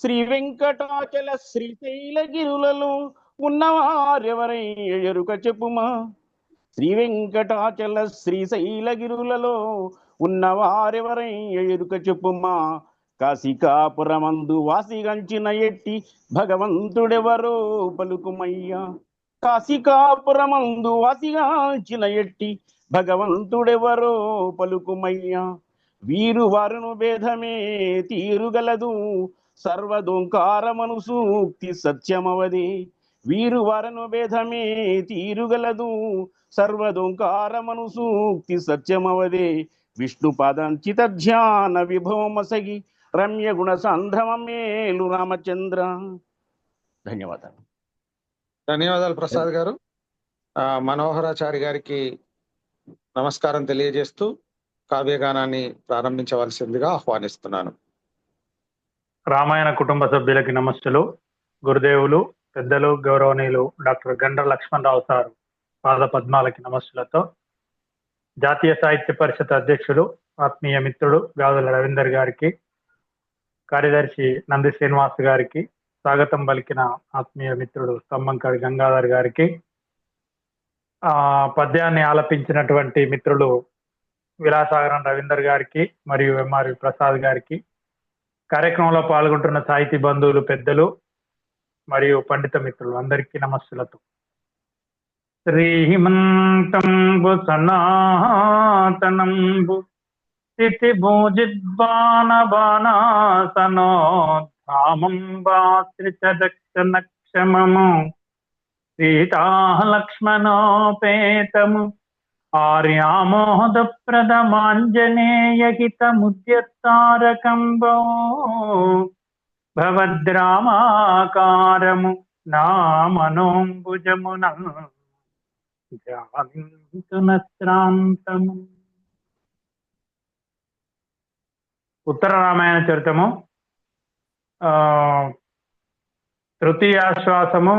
శ్రీ వెంకటాచల శ్రీశైలగిరులలో ఉన్నవారెవరై ఎరుక చెప్పుమా. శ్రీ వెంకటాచల శ్రీశైలగిరులలో ఉన్నవారెవరై ఎరుక చెప్పుమా. కాశికాపురమందు వాసిగంచిన ఎట్టి భగవంతుడెవరో పలుకుమయ్యా. కాశికాపురమందు వాసిగాంచిన ఎట్టి భగవంతుడెవరో పలుకుమయ్యా. వీరు వారును భేదమే తీరుగలదు సర్వదోంకారమను సూక్తి సత్యమవదే. వీరు వారను భేదమే తీరుగలదు సర్వదోంకారమను సూక్తి సత్యమవదే. విష్ణు పాదంచిత ధ్యాన విభవమసగి రమ్య గుణ సాంధ్రమేలు రామచంద్ర. ధన్యవాదాలు. ధన్యవాదాలు ప్రసాద్ గారు. మనోహరాచారి గారికి నమస్కారం తెలియజేస్తూ కావ్యగానాన్ని ప్రారంభించవలసిందిగా ఆహ్వానిస్తున్నాను. రామాయణ కుటుంబ సభ్యులకి నమస్సులు. గురుదేవులు పెద్దలు గౌరవనీయులు డాక్టర్ గండ్ర లక్ష్మణరావు సార్ పాద పద్మాలకి నమస్సులతో జాతీయ సాహిత్య పరిషత్ అధ్యక్షుడు ఆత్మీయ మిత్రుడు గాజుల రవీందర్ గారికి, కార్యదర్శి నంది శ్రీనివాస్ గారికి, స్వాగతం పలికిన ఆత్మీయ మిత్రుడు స్తంభంకడి గంగాధర్ గారికి, పద్యాన్ని ఆలపించినటువంటి మిత్రులు విలాసాగరం రవీందర్ గారికి మరియు ఎంఆర్వి ప్రసాద్ గారికి, కార్యక్రమంలో పాల్గొంటున్న సాహితీ బంధువులు పెద్దలు మరియు పండిత మిత్రులు అందరికీ నమస్సులతో. శ్రీమంతంబు సనాతనంబు స్థితి భూజిద్వాన బాణాసనోధామంబాశ్రిచదక్షనక్షమము సీతాలక్ష్మణోపేతము ఆర్యామోదప్రదమాంజనేయహితముద్యతారకంబో భవద్రామాకారము నా మనోంబుజమున శ్రాంతము. ఉత్తర రామాయణ చరితము తృతీయాశ్వాసము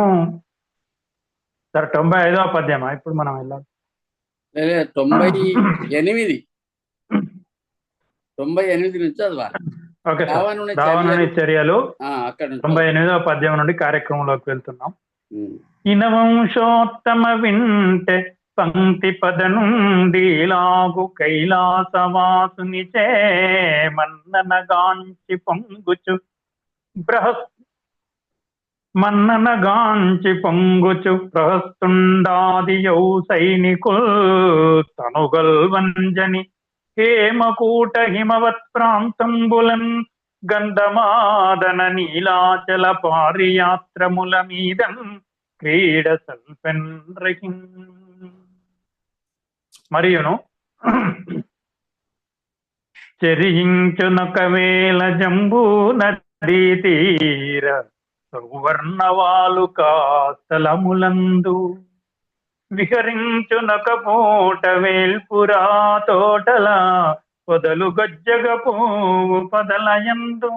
95వ పద్యమా ఇప్పుడు మనం వెళ్ళాలి? 98 నుంచి చదవాలి. Okay sir. దావనుని చర్యలు 98వ పద్యం నుండి కార్యక్రమంలోకి వెళ్తున్నాం. ఇనవంశోత్తమ వింటే పంక్తి పద నుండి లాగు కైలాసవాసుని చే మన్ననగాంచి పొంగుచు ప్రహస్తుండాదియౌ సైనికుల్ తనుగల్వంజని హేమకూట హిమవత్ ప్రాంతంబులన్ గంధమాదన నీలాచల పారియాత్రముల మీదం క్రీడ సల్పెన్ రహిం. మరియును చెరించునొకవేళ జంబూ నదీ తీర సౌవర్ణవాలుకాస్థలములందు విహరించునొక పూట వేల్పురా తోటల పొదలు గజ్జగ పువ్వు పదలయందు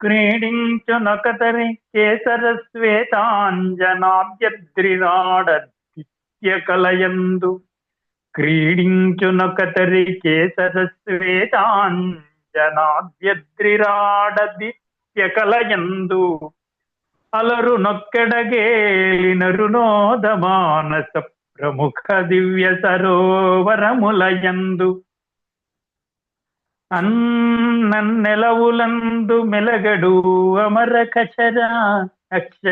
క్రీడించునొకతరి కేసర శ్వేతాంజనాద్యద్రిరాడద్విత్యకలయందు క్రీడించునొకతరి కేసర శ్వేతాంజనాద్యద్రిరాడద్విత్యకలయందు అలరు నొక్కెడగేలినరునోద మానస ప్రముఖ దివ్య సరోవరములయందు అన్నెలవులందు మెలగడు అమర కచర యక్ష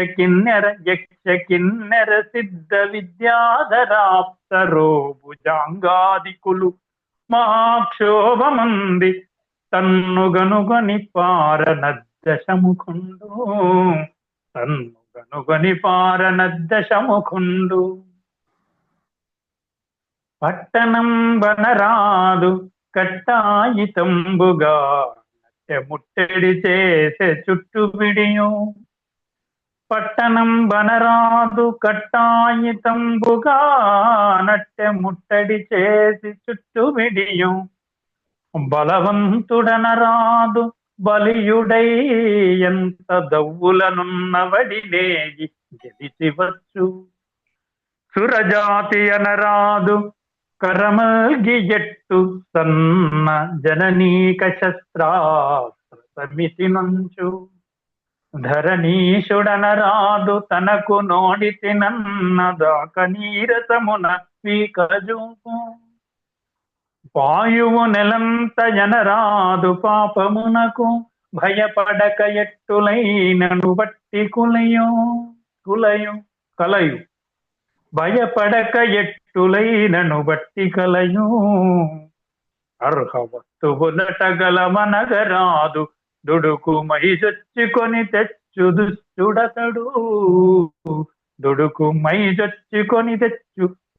కిన్నెర సిద్ధ విద్యాధరాప్తరో భుజాంగాదికులు మహాక్షోభమంది తన్నుగనుగని పారనద్దశముఖుండు పట్టణం వనరాదు కట్టాయితంబుగా ముట్టడి చేసే చుట్టు విడియు పట్టణం వనరాదు కట్టాయితంబుగా నట్టె ముట్టడి చేసి చుట్టు విడియు బలవంతుడనరాదు బలియుడై ఎంత దవ్వులనున్నవడినేగి గెలిచివచ్చు సురజాతి అనరాదు కరమల్గి జట్టు సన్న జననీక శస్త్రాస్త్ర సమితి నుంచు ధరణీషుడనరాదు తనకు నోడితి నన్నదాక నీరసమున స్వీకరజూపు పాయువు నెలంత జనరాదు పాపమునకు భయపడక ఎట్టులైనను బట్టి కలయు భయపడక ఎట్టులైనను బట్టి కలయు అర్హ వస్తువులటగల మనగరాదు దుడుకు మైజొచ్చుకొని తెచ్చు దుష్టుడతడు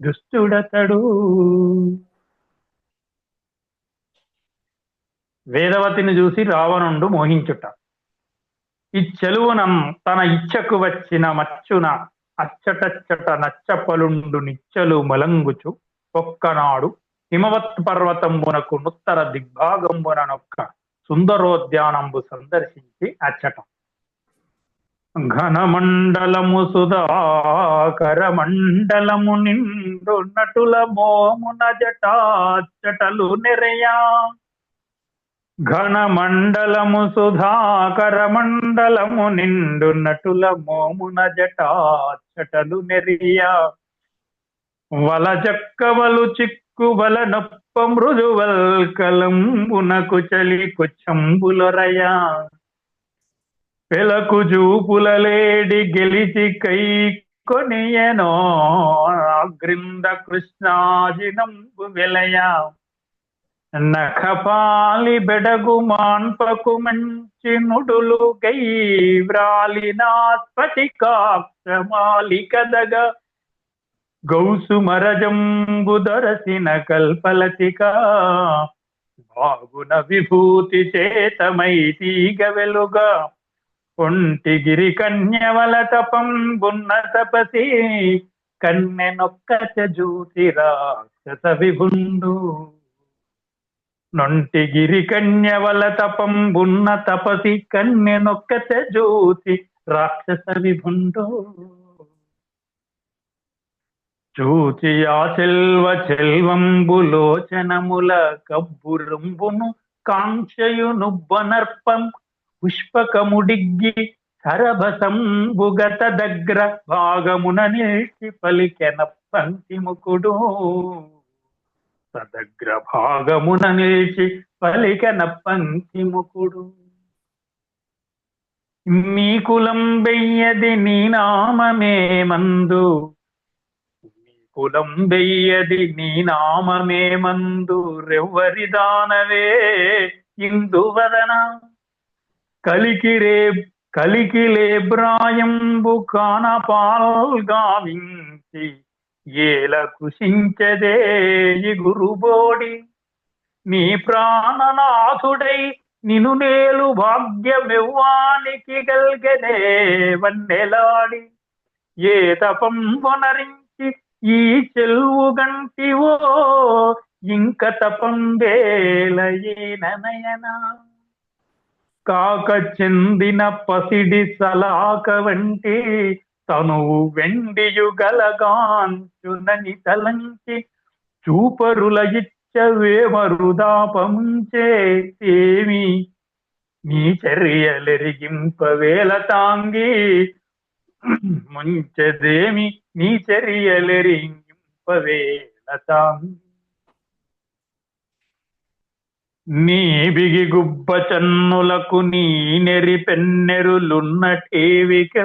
దుష్టుడతడు. వేదవతిని చూసి రావణుండు మోహించుట. ఇచ్చెలువునం తన ఇచ్చకు వచ్చిన మచ్చున అచ్చటచ్చట నచ్చపలుండు నిచ్చలు మలంగుచు ఒక్కనాడు హిమవత్ పర్వతంబునకు నుత్తర దిగ్భాగంబుననొక్క సుందరోద్యానంబు సందర్శించి అచ్చట ఘనమండలము సుధాకర మండలము నిండు నటుల మోమున జటాచటలు నెరయా ఘనమండలము సుధాకర మండలము నిండు నటుల మోమున జటాచటలు నెరియా వలజక్కవలు చిక్కువల నొప్ప మృదువల్కలంబునకు చలి కుచ్చంబులొరయా పెలకు జూపుల లేడి గెలిచి కై కొనియనో గ్రింద కృష్ణాజినంబు వెలయా నఖపాలి బెడగు మాన్పకు మంచి నుడులు గై వ్రాలినాస్ఫటికాక్షమాలి కదగ గౌసు మరజంబు దొరసిన కల్పలతిక బాగున విభూతి చేతమై తీగ వెలుగా ఒంటిగిరి కన్యవల తపంబున్న తపసి కన్నెనొక్కచ జూతి రాక్షస విభుండు నొంటిగిరి కన్యవల తపంబున్న తపసి కన్నెనొక్కచ జూతి రాక్షస విభుండు చూచి ఆ చెల్వంబులోచనముల కబ్బురంబును కాంక్షయునుబ్బనర్పం పుష్పకముడిగ్గి సరభసంబుగత దగ్గర భాగమున నిలిచి పలికెన పంక్తిముకుడు సదగ్ర భాగమున నిలిచి పలికెన పంక్తిముకుడు మీ కులం బెయ్యది నీ నామమే మందు కులం బెయ్యది నీ నామమే మందు రెవ్వరి దానవే ఇందువదన కలికిలే బ్రాయంబు కానపాల్గావించి ఏల కృషించదే గురుబోడి నీ ప్రాణనాథుడై నిను నేలు భాగ్యమెవ్వానికి గల్గనే వన్నెలాడి ఏ తపంబొనరించి ఈ చెల్వు గంటివో ఇంక తపం వేలయేనయన కాక చెందిన పసిడి సలాక వంటి తనువు వెండియు గలగాంచునని తలంచి చూపరుల ఇచ్చవేమరుదాపముంచేమి నీ చర్యలెరిగింపవేల తాంగి ముంచెదేమి నీ చర్యలెరిగింపవేల తాంగి నీ బిగి గుబ్బ చన్నులకు నీ నెరి పెన్నెరులున్నటేవిక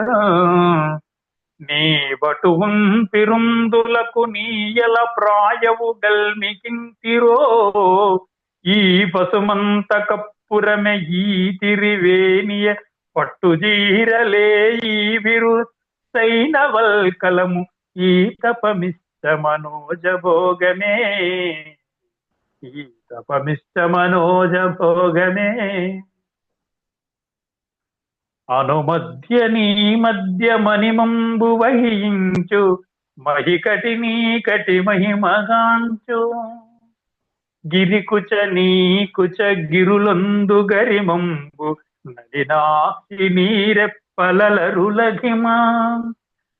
నీ బటువం పిరుందులకు నీయల ప్రాయవు గల్మికింతిరో ఈ పసుమంత కప్పురమె ఈ తిరివేనియ పట్టుజీరలే ఈ విరు సైనవల్కలము ఈ తపమిష్ట మనోజ భోగమే ఈ తపమిష్ట మనోజ భోగమే అనుమధ్య నీ మధ్య మణిమంబు వహించు మహికటి నీ కటి మహిమగాంచు గిరికుచ నీ కుచ గిరులందు గరిమంబు నడినాక్షి నీరెప్పలరులఘిమా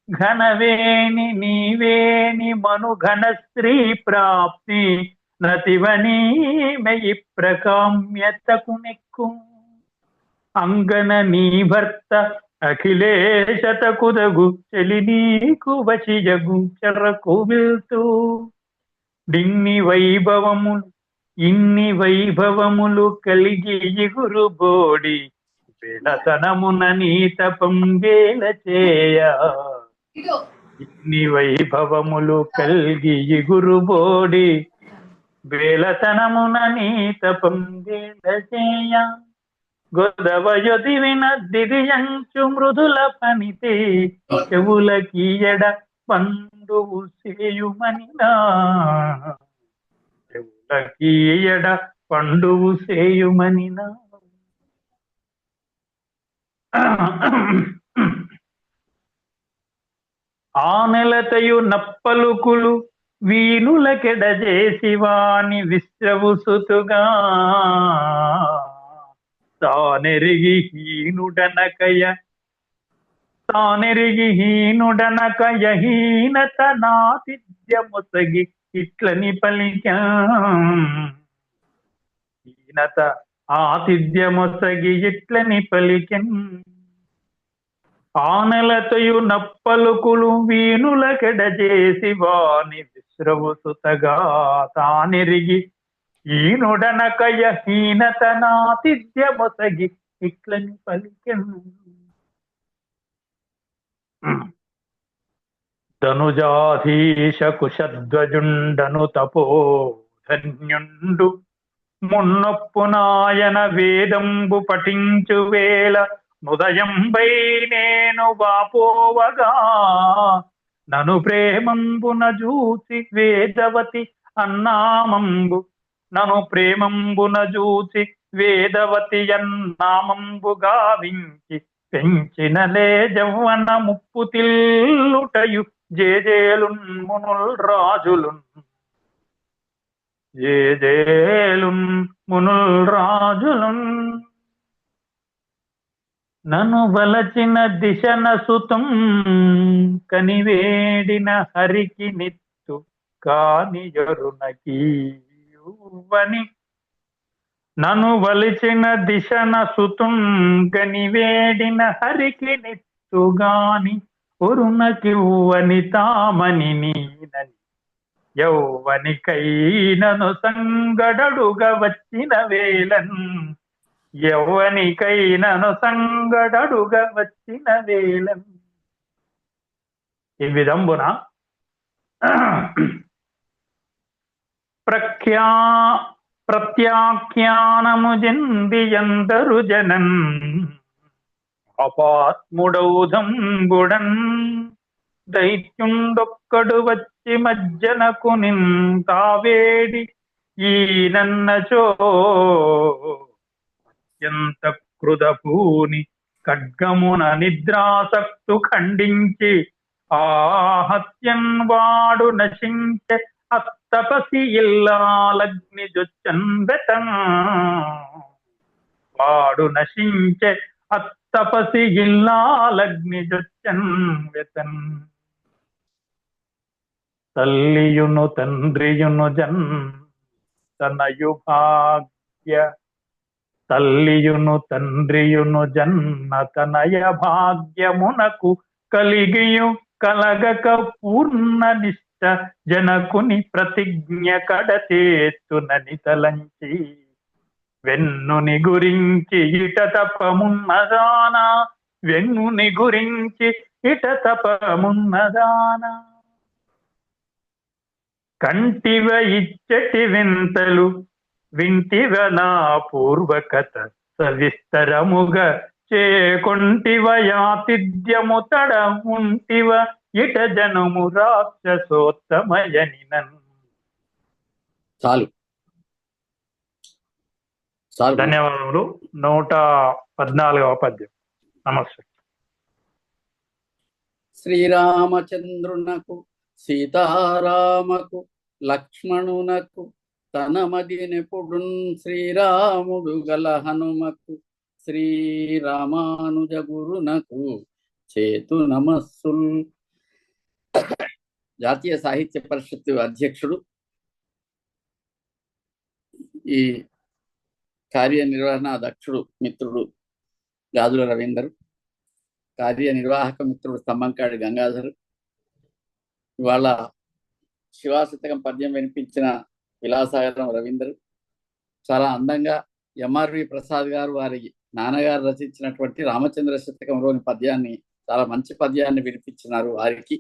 ఘనవేణి నీవేణి మను ఘన స్త్రీ ప్రాప్తి నతివనీ మయి ప్రకామ్యతకు నెక్కు అంగన నీ భర్త అఖిలేశతకుదగు చెలి నీకు వశియగు చెరకు వెళ్తూ ఇన్ని వైభవములు కలిగి ఇగురు బోడి వెళతనమున నీత పంబేల చేయ. ఇన్ని వైభవములు కలిగి ఇగురు బోడి వేలతనమున నీత పంబేల చేయ. గొదవయొదివిన దిరియంచు మృదుల పనితే చెవులకీయడ పండువు సేయుమనినా. చెవులకీయడ పండువు సేయుమనినా. ఆ నెలతయు నప్పలుకులు వీనులకెడజేసి వాని విశ్రవుసుతుగా. తానెరిగి హీనుడనకయ హీనత నాతిథ్యమొసగి ఇట్లని పలికా. హీనత ఆతిథ్యమొసగి ఇట్లని పలికెన్. ఆనెలతయు నప్పలుకులు వీనులకెడజేసి వాని విశ్రవుసుతగా. తానెరిగి ఈనుడనకయ హీనత నాతిథ్యమొసగి ఇట్లని పలికెన్. ధనుజాధీశ కుశధ్వజుండను తపో ధన్యుండు మున్నొప్పునాయన వేదంబు పఠించు వేళ నుదయంబై నేను వాపోవగా. నను ప్రేమంబున జూచి వేదవతి అన్నామంబు. నను ప్రేమంబున జూచి వేదవతి అన్నామంబు గావించి పెంచినలే జవ్వన ముప్పు తిల్లుటయు జేజేలున్ మునుల్ రాజులున్. జేజేలున్ మునుల్ రాజులున్. నను వలచిన దిశన సుతం కనివేడిన హరికి నిత్తు కానియరునకీయువని. నను వలిచిన దిశన సుతం కనివేడిన హరికి నిత్తుగాని ఒరునకివ్వని తామని నీనని. యౌవనికైనను సంగడడుగా వచ్చిన వేళన్. యౌవనికైనను సంగడడుగా వచ్చిన వేళన్. ఈ విధంబున ప్రత్యాఖ్యానము జందియందరు జనన్. అపాత్ముడౌదంబుడన్ దైత్యుండొక్కడు వచ్చి మజ్జనకు నింతావేడి ఈనన్నచో. ఎంత కృదపూని ఖడ్గమున నిద్రాసక్తు ఖండించి ఆహత్యన్ వాడు నశించే. అత్తపసి ఇల్లాలగ్ని జొచ్చన్ వెతన్. వాడు నశించే అత్తపసి ఇల్లాలగ్ని జొచ్చన్ వెతన్. తల్లియును తండ్రియును తనయు భాగ్య. తల్లియును తండ్రియును తనయ భాగ్యమునకు కలిగియు కలగక పూర్ణ నిష్ట జనకుని ప్రతిజ్ఞ కడతేస్తునని తలంచి. వెన్నుని గురించి ఇట తపమున్నదానా. వెన్నుని గురించి ఇట తపమున్నదానా. కంటివ ఇచ్చటి వింతలు వింటివ నా పూర్వకథ సవిస్తరముగా. చేకొంటివ యాతిథ్యము తడ ఉంటివ ఇట జనము రాక్షసోత్తమయనినన్. చాలు చాలు. ధన్యవాదములు. 114వ పద్యం. నమస్తే. శ్రీరామచంద్రునకు సీతారామకు లక్ష్మణునకు తన మదినెపుడున్ శ్రీరాముడు గల హనుమకు శ్రీరామానుజ గురునకు చేతు నమస్సుల్. జాతీయ సాహిత్య పరిషత్ అధ్యక్షుడు, ఈ కార్యనిర్వహణ అధ్యక్షుడు మిత్రుడు గాజుల రవీందర్, కార్యనిర్వాహక మిత్రుడు స్తంభంకాడి గంగాధర్, ఇవాళ శివాశతకం పద్యం వినిపించిన విలాసాగరం రవీందర్, చాలా అందంగా ఎంఆర్వి ప్రసాద్ గారు వారి నాన్నగారు రచించినటువంటి రామచంద్ర శతకంలోని పద్యాన్ని, చాలా మంచి పద్యాన్ని వినిపించినారు వారికి.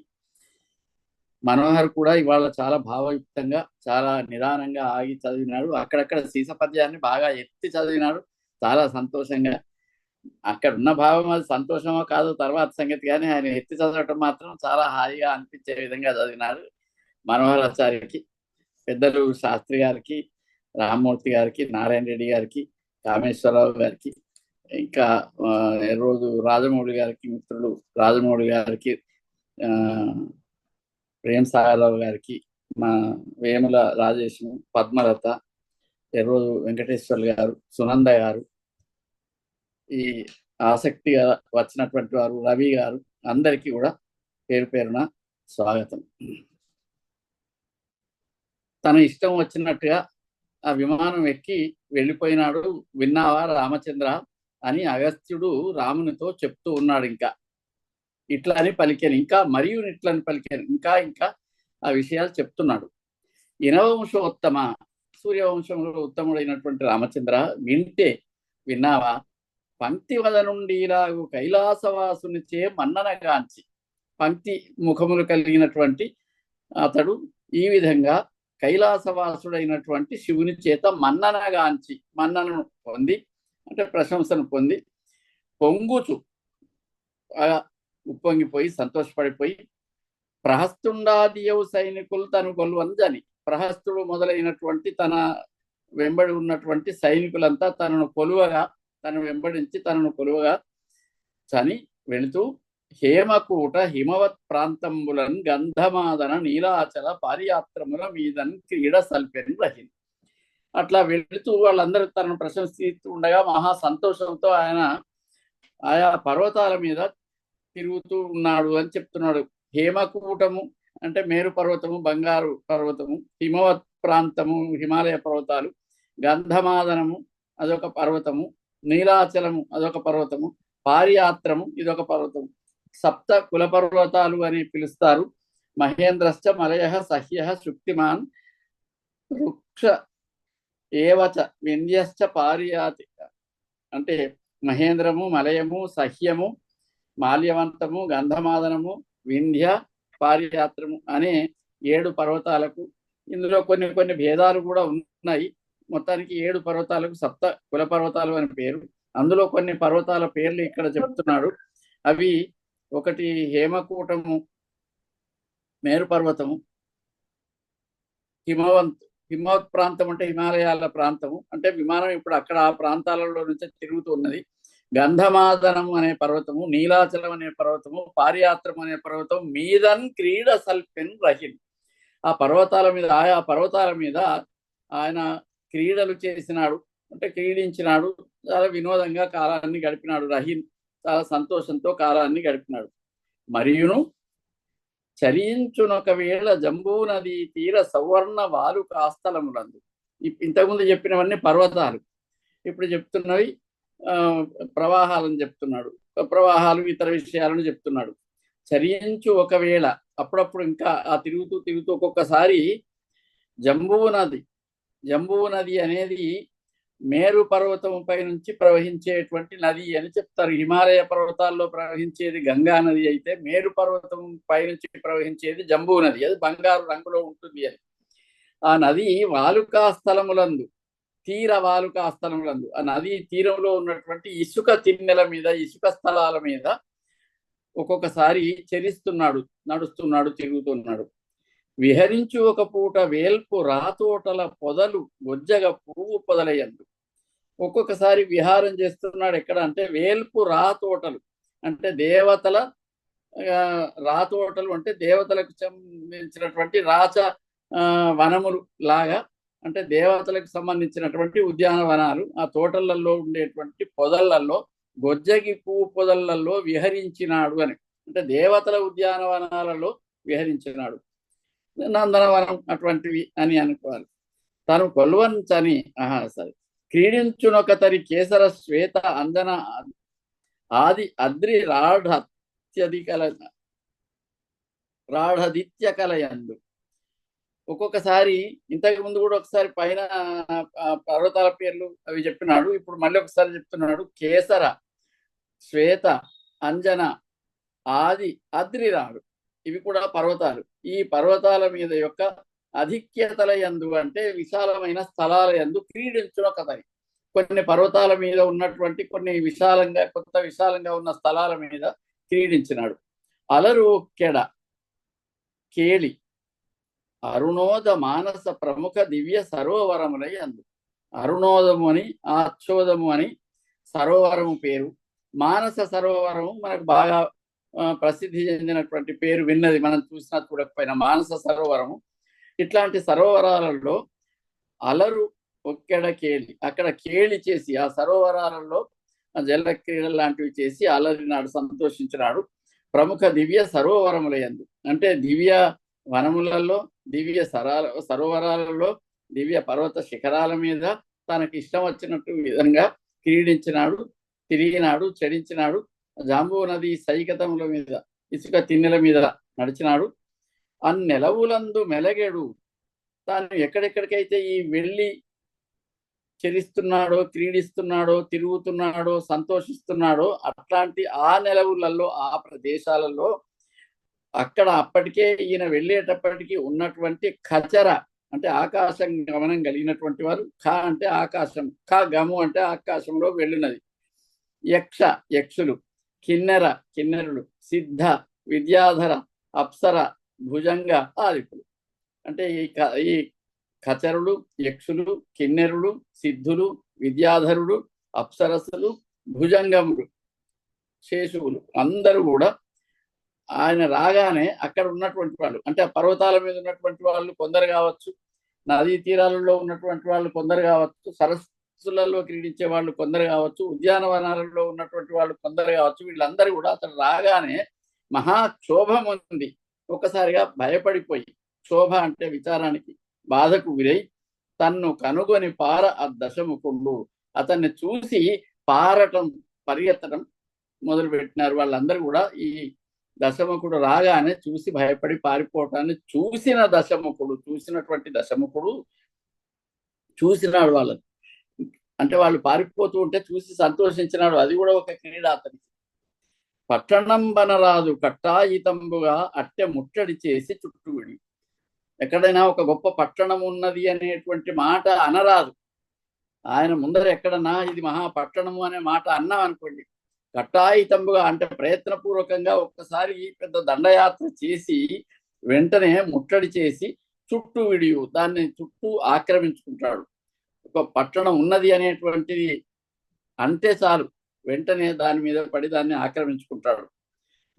మనోహర్ కూడా ఇవాళ చాలా భావయుక్తంగా, చాలా నిదానంగా ఆగి చదివినాడు. అక్కడక్కడ సీస పద్యాన్ని బాగా ఎత్తి చదివినాడు. చాలా సంతోషంగా, అక్కడ ఉన్న భావం అది సంతోషమో కాదో తర్వాత సంగతి, కానీ ఆయన ఎత్తి చదవటం మాత్రం చాలా హాయిగా అనిపించే విధంగా చదివినాడు. మనోహరాచార్యకి, పెద్దలు శాస్త్రి గారికి, రామ్మూర్తి గారికి, నారాయణ రెడ్డి గారికి, కామేశ్వరరావు గారికి, ఇంకా రోజు రాజమౌళి గారికి, మిత్రులు రాజమౌళి గారికి, ప్రేమ్ సాగరరావు గారికి, మా వేముల రాజేశం, పద్మలత, ఎర్రోజు వెంకటేశ్వర్లు గారు, సునంద గారు, ఈ ఆసక్తిగా వచ్చినటువంటి వారు రవి గారు, అందరికీ కూడా పేరు పేరున స్వాగతం. తన ఇష్టం వచ్చినట్టుగా ఆ విమానం ఎక్కి వెళ్ళిపోయినాడు, విన్నావా రామచంద్ర అని అగస్త్యుడు రామునితో చెప్తూ ఉన్నాడు. ఇంకా ఇట్లా అని పలికాను, ఇంకా మరియు ఇట్లని పలికాను, ఇంకా ఇంకా ఆ విషయాలు చెప్తున్నాడు. ఇనవంశోత్తమ, సూర్యవంశంలో ఉత్తముడైనటువంటి రామచంద్ర, వింటే విన్నావా, పంక్తి వద నుండి ఇలాగు కైలాసవాసునిచే మన్ననగాంచి, పంక్తి ముఖములు కలిగినటువంటి అతడు ఈ విధంగా కైలాసవాసుడైనటువంటి శివుని చేత మన్ననగాంచి, మన్ననను పొంది అంటే ప్రశంసను పొంది, పొంగుచు ఉప్పొంగిపోయి సంతోషపడిపోయి, ప్రహస్తుండాదియవు సైనికులు తను కొలువంజని, ప్రహస్తుడు మొదలైనటువంటి తన వెంబడి ఉన్నటువంటి సైనికులంతా తనను కొలువగా, తను వెంబడించి తనను కొలువగా చని వెళుతూ, హేమకూట హిమవత్ ప్రాంతంబులన్ గంధమాదన నీలాచల పారియాత్రముల మీదన్ క్రీడ సల్పెన్ రహిన్. అట్లా వెళుతూ వాళ్ళందరూ తనను ప్రశంసిస్తూ ఉండగా మహా సంతోషంతో ఆయన ఆయా పర్వతాల మీద తిరుగుతూ ఉన్నాడు అని చెప్తున్నాడు. హేమకూటము అంటే మేరు పర్వతము, బంగారు పర్వతము, హిమవత్ ప్రాంతము హిమాలయ పర్వతాలు, గంధమాదనము అదొక పర్వతము, నీలాచలము అదొక పర్వతము, పారియాత్రము ఇదొక పర్వతము. సప్త కుల పర్వతాలు అని పిలుస్తారు. మహేంద్రశ్చ మలయ సహ్య శుక్తిమాన్ వృక్ష ఏవచ వింధ్యశ్చ పారియాతి, అంటే మహేంద్రము, మలయము, సహ్యము, మాల్యవంతము, గంధమాదనము, వింధ్య, పారియాత్రము అనే 7 పర్వతాలకు, ఇందులో కొన్ని కొన్ని భేదాలు కూడా ఉన్నాయి. మొత్తానికి 7 పర్వతాలకు సప్త కుల పర్వతాలు అని పేరు. అందులో కొన్ని పర్వతాల పేర్లు ఇక్కడ చెప్తున్నాడు. అవి ఒకటి హేమకూటము, మేరు పర్వతము, హిమవత్ ప్రాంతం అంటే హిమాలయాల ప్రాంతము, అంటే విమానం ఇప్పుడు అక్కడ ఆ ప్రాంతాలలో నుంచి తిరుగుతూ ఉన్నది. గంధమాదనము అనే పర్వతము, నీలాచలం అనే పర్వతము, పారియాత్రం అనే పర్వతం, మీదన్ క్రీడ సల్పెన్ రహిన్. ఆ పర్వతాల మీద, ఆయా పర్వతాల మీద ఆయన క్రీడలు చేసినాడు, అంటే క్రీడించినాడు, చాలా వినోదంగా కాలాన్ని గడిపినాడు. రహిన్ చాలా సంతోషంతో కాలాన్ని గడిపినాడు. మరియును చరించునొకవేళ జంబూ నది తీర సవర్ణ వాలు కాస్థలములందు. ఇంతకుముందు చెప్పినవన్నీ పర్వతాలు, ఇప్పుడు చెప్తున్నవి ప్రవాహాలను చెప్తున్నాడు. ప్రవాహాలు ఇతర విషయాలను చెప్తున్నాడు. చరించు ఒకవేళ, అప్పుడప్పుడు ఇంకా ఆ తిరుగుతూ తిరుగుతూ ఒక్కొక్కసారి జంబూ నది అనేది మేరు పర్వతం పై నుంచి ప్రవహించేటువంటి నది అని చెప్తారు. హిమాలయ పర్వతాల్లో ప్రవహించేది గంగా నది అయితే, మేరు పర్వతం పై నుంచి ప్రవహించేది జంబూ నది, అది బంగారు రంగులో ఉంటుంది అని. ఆ నది వాలుకా స్థలములందు, తీర వాలుకా స్థలములందు, ఆ నది తీరంలో ఉన్నటువంటి ఇసుక తిన్నెల మీద, ఇసుక స్థలాల మీద ఒక్కొక్కసారి చరిస్తున్నాడు, నడుస్తున్నాడు, తిరుగుతున్నాడు. విహరించు ఒక పూట వేల్పు రాతోటల పొదలు గొజ్జగ పువ్వు పొదలయందు. ఒక్కొక్కసారి విహారం చేస్తున్నాడు. ఎక్కడ అంటే వేల్పు రాతోటలు అంటే దేవతల రాతోటలు, అంటే దేవతలకు సంబంధించినటువంటి రాచ వనములు లాగా, అంటే దేవతలకు సంబంధించినటువంటి ఉద్యానవనాలు. ఆ తోటలలో ఉండేటువంటి పొదలలో, గొజ్జగి పువ్వు పొదలలో విహరించినాడు అని, అంటే దేవతల ఉద్యానవనాలలో విహరించినాడు. నందనవనం అటువంటివి అని అనుకోవాలి. తను కొల్వంచని సరే క్రీడించునొక తరి కేసర శ్వేత అంజన ఆది అద్రి రాఢదిత్య కలయందు. ఒక్కొక్కసారి ఇంతకు ముందు కూడా ఒకసారి పైన పర్వతాల పేర్లు అవి చెప్పినాడు. ఇప్పుడు మళ్ళీ ఒకసారి చెప్తున్నాడు. కేసర, శ్వేత, అంజన, ఆది, అద్రిరాడు, ఇవి కూడా పర్వతాలు. ఈ పర్వతాల మీద యొక్క అధిక్యతల యందు అంటే విశాలమైన స్థలాల యందు క్రీడించున కథని. కొన్ని పర్వతాల మీద ఉన్నటువంటి కొన్ని విశాలంగా ఉన్న స్థలాల మీద క్రీడించినాడు. అలరు ఒక్కెడ కేళి అరుణోద మానస ప్రముఖ దివ్య సరోవరములై అందు. అరుణోదము అని, ఆచ్ఛోదము అని సరోవరము పేరు. మానస సరోవరము మనకు బాగా ప్రసిద్ధి చెందినటువంటి పేరు, విన్నది మనం చూసినా చూడకపోయినా మానస సరోవరము. ఇట్లాంటి సరోవరాలలో అలరు ఒక్కెడ కేళి, అక్కడ కేళి చేసి ఆ సరోవరాలలో జల క్రీడలు లాంటివి చేసి అలరినాడు, సంతోషించినాడు. ప్రముఖ దివ్య సరోవరములయందు అంటే దివ్య వనములలో, దివ్య సరోవరాలలో, దివ్య పర్వత శిఖరాల మీద తనకి ఇష్టం వచ్చినట్టు విధంగా క్రీడించినాడు, తిరిగినాడు, చెడించినాడు. జాంబూ నది సైకతముల మీద, ఇసుక తిన్నెల మీద నడిచినాడు. అన్నెలవులందు మెలగెడు. తాను ఎక్కడెక్కడికైతే ఈ వెళ్ళి చెరిస్తున్నాడో, క్రీడిస్తున్నాడో, తిరుగుతున్నాడో, సంతోషిస్తున్నాడో అట్లాంటి ఆ నెలవులలో, ఆ ప్రదేశాలలో అక్కడ అప్పటికే ఈయన వెళ్ళేటప్పటికి ఉన్నటువంటి ఖచర అంటే ఆకాశం గమనం కలిగినటువంటి వారు, ఖ అంటే ఆకాశం, ఖ గము అంటే ఆకాశంలో వెళ్ళినది, యక్షులు, కిన్నెరులు, సిద్ధ, విద్యాధర, అప్సర, భుజంగ ఆదిపులు. అంటే ఈ ఖచరులు, యక్షులు, కిన్నెరులు, సిద్ధులు, విద్యాధరుడు, అప్సరస్సులు, భుజంగములు, శేషువులు అందరూ కూడా ఆయన రాగానే అక్కడ ఉన్నటువంటి వాళ్ళు అంటే ఆ పర్వతాల మీద ఉన్నటువంటి వాళ్ళు కొందరు కావచ్చు, నదీ తీరాలలో ఉన్నటువంటి వాళ్ళు కొందరు కావచ్చు, సరస్సులలో క్రీడించే వాళ్ళు కొందరు కావచ్చు, ఉద్యానవనాలలో ఉన్నటువంటి వాళ్ళు కొందరు కావచ్చు. వీళ్ళందరూ కూడా అతను రాగానే మహాక్షోభం ఉంది. ఒకసారిగా భయపడిపోయి, క్షోభ అంటే విచారానికి, బాధకు గురై తన్ను కనుగొని పార ఆ దశముఖుడు, అతన్ని చూసి పరిగెత్తడం మొదలు పెట్టినారు. వాళ్ళందరూ కూడా ఈ దశముఖుడు రాగానే చూసి భయపడి పారిపోవటాన్ని చూసినటువంటి దశముఖుడు చూసినాడు వాళ్ళని. అంటే వాళ్ళు పారిపోతూ ఉంటే చూసి సంతోషించినాడు. అది కూడా ఒక క్రీడ అతనికి. పట్టణం బనరాదు కట్టాయితంబుగా అట్టె ముట్టడి చేసి చుట్టువిడి. ఎక్కడైనా ఒక గొప్ప పట్టణం ఉన్నది అనేటువంటి మాట అనరాదు. ఆయన ముందర ఎక్కడన్నా ఇది మహాపట్టణము అనే మాట అన్నాం అనుకోండి, కట్టాయితంబుగా అంటే ప్రయత్నపూర్వకంగా ఒక్కసారి పెద్ద దండయాత్ర చేసి వెంటనే ముట్టడి చేసి చుట్టూ విడియు దాన్ని చుట్టూ ఆక్రమించుకుంటాడు. ఒక పట్టణం ఉన్నది అనేటువంటిది అంటే చాలు వెంటనే దాని మీద పడి దాన్ని ఆక్రమించుకుంటాడు.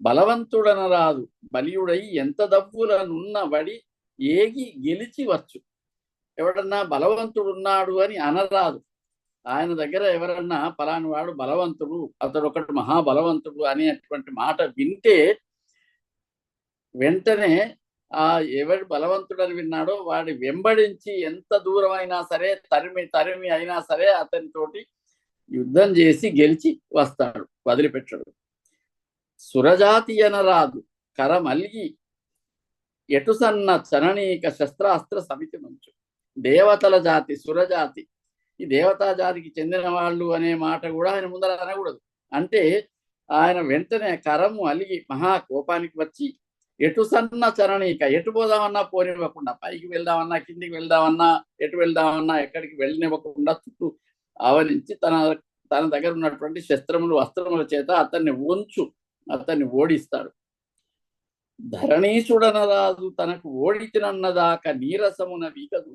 బలవంతుడనరాదు బలియుడై ఎంత దవ్వులనున్న బడి ఏగి గెలిచి వచ్చు. ఎవడన్నా బలవంతుడున్నాడు అని అనరాదు. ఆయన దగ్గర ఎవరన్నా పలాని వాడు బలవంతుడు, అతడు ఒకటి మహాబలవంతుడు అనేటువంటి మాట వింటే వెంటనే ఎవరి బలవంతుడని విన్నాడో వాడి వెంబడించి ఎంత దూరం అయినా సరే తరిమి అయినా సరే అతనితోటి యుద్ధం చేసి గెలిచి వస్తాడు, వదిలిపెట్టడు. సురజాతి అనరాదు కరమల్గి ఎటు సన్న చననీక శస్త్రాస్త్ర సమితి మంచు. దేవతల జాతి, సురజాతి, ఈ దేవతా జాతికి చెందిన వాళ్ళు అనే మాట కూడా ఆయన ముందర అనకూడదు. అంటే ఆయన వెంటనే కరము అలిగి మహాకోపానికి వచ్చి ఎటు సన్న చరణీక, ఎటు పోదామన్నా పోనివ్వకుండా, పైకి వెళ్దామన్నా కిందికి వెళ్దామన్నా ఎటు వెళ్దామన్నా ఎక్కడికి వెళ్ళనివ్వకుండా చుట్టూ ఆవరించి తన దగ్గర ఉన్నటువంటి శస్త్రములు అస్త్రముల చేత అతన్ని ఓడిస్తాడు. ధరణీసుడనరాదు తనకు ఓడిచినన్నదాక నీరసమున వీకదు.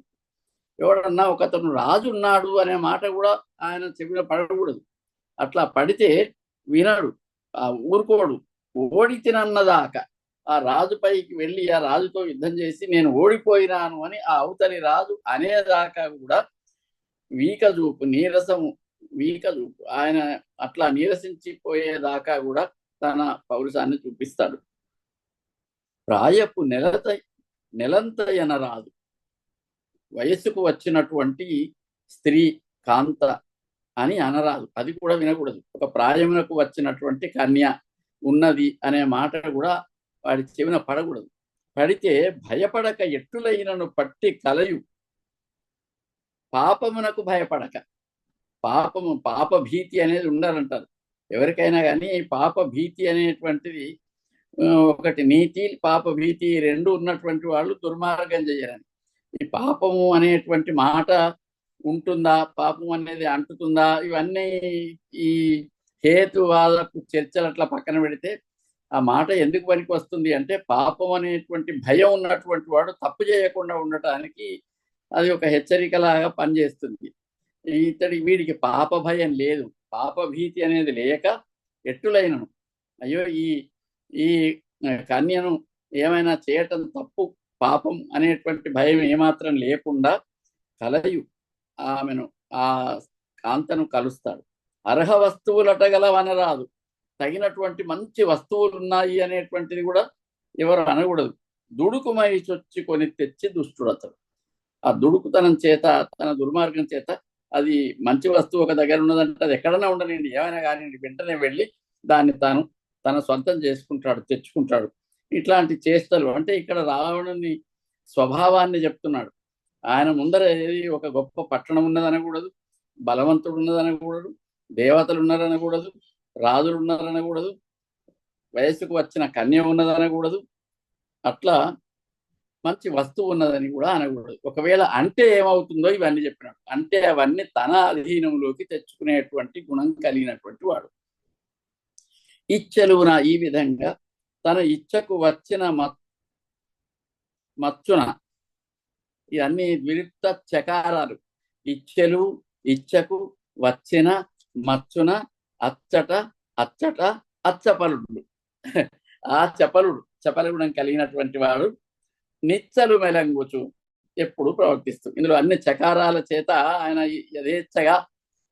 ఎవడన్నా ఒకతను రాజు ఉన్నాడు అనే మాట కూడా ఆయన చెవిన పడకూడదు. అట్లా పడితే వినడు, ఊరుకోడు. ఓడిచినన్నదాక ఆ రాజుపైకి వెళ్ళి ఆ రాజుతో యుద్ధం చేసి నేను ఓడిపోయినాను అని ఆ అవతలి రాజు అనేదాకా కూడా వీకజూపు ఆయన అట్లా నీరసించిపోయేదాకా కూడా తన పౌరుషాన్ని చూపిస్తాడు. ప్రాయపు నెలంతయనరాదు వయస్సుకు వచ్చినటువంటి స్త్రీ కాంత అని అనరాదు, అది కూడా వినకూడదు. ఒక ప్రాయమునకు వచ్చినటువంటి కన్య ఉన్నది అనే మాట కూడా వాడి చెవిన పడకూడదు. పడితే భయపడక ఎట్టులైనను పట్టి కలయు, పాపమునకు భయపడక. పాప భీతి అనేది ఉండాలంటారు ఎవరికైనా కానీ. పాప భీతి అనేటువంటిది ఒకటి, నీతి పాప భీతి రెండు ఉన్నటువంటి వాళ్ళు దుర్మార్గం చేయరని. ఈ పాపము అనేటువంటి మాట ఉంటుందా, పాపం అనేది అంటుతుందా, ఇవన్నీ ఈ హేతువాదపు చర్చలు అట్లా పక్కన పెడితే ఆ మాట ఎందుకు పనికి వస్తుంది అంటే, పాపం అనేటువంటి భయం ఉన్నటువంటి వాడు తప్పు చేయకుండా ఉండటానికి అది ఒక హెచ్చరికలాగా పనిచేస్తుంది. వీడికి పాప భయం లేదు, పాప భీతి అనేది లేక ఎట్టులైనను, అయ్యో ఈ కన్యను ఏమైనా చేయటం తప్పు, పాపం అనేటువంటి భయం ఏమాత్రం లేకుండా కలయు, ఆమెను ఆ కాంతను కలుస్తాడు. అర్హ వస్తువులటగలవనరాదు, తగినటువంటి మంచి వస్తువులు ఉన్నాయి అనేటువంటిది కూడా ఎవరు అనకూడదు. దుడుకుమై చొచ్చి కొని తెచ్చి దుష్టుడు అతడు. ఆ దుడుకుతనం చేత, తన దుర్మార్గం చేత, అది మంచి వస్తువు ఒక దగ్గర ఉన్నదంటే అది ఎక్కడైనా ఉండనండి, ఏమైనా కానివ్వండి, వెంటనే వెళ్ళి దాన్ని తన సొంతం చేసుకుంటాడు, తెచ్చుకుంటాడు. ఇట్లాంటి చేష్టలు అంటే ఇక్కడ రావణుని స్వభావాన్ని చెప్తున్నాడు. ఆయన ముందర ఏది ఒక గొప్ప పట్టణం ఉన్నదనకూడదు, బలవంతుడు ఉన్నదనకూడదు, దేవతలు ఉన్నారనకూడదు, రాజులు ఉన్నారనకూడదు, వయసుకు వచ్చిన కన్య ఉన్నదనకూడదు, అట్లా మంచి వస్తువు ఉన్నదని కూడా అనకూడదు. ఒకవేళ అంటే ఏమవుతుందో ఇవన్నీ చెప్పినాడు. అంటే అవన్నీ తన అధీనంలోకి తెచ్చుకునేటువంటి గుణం కలిగినటువంటి వాడు. ఇచ్చెలువున ఈ విధంగా తన ఇచ్చకు వచ్చిన మచ్చున, ఇవన్నీ విరుక్త చకారాలు. ఇచ్చెలు, ఇచ్చకు, వచ్చిన, మచ్చున, అచ్చట, అచ్చట, అచ్చపలుడు. ఆ చపలగుణం కలిగినటువంటి వాడు నిచ్చలు మెలంగుచు ఎప్పుడు ప్రవర్తిస్తూ. ఇందులో అన్ని చకారాల చేత ఆయన యథేచ్ఛగా,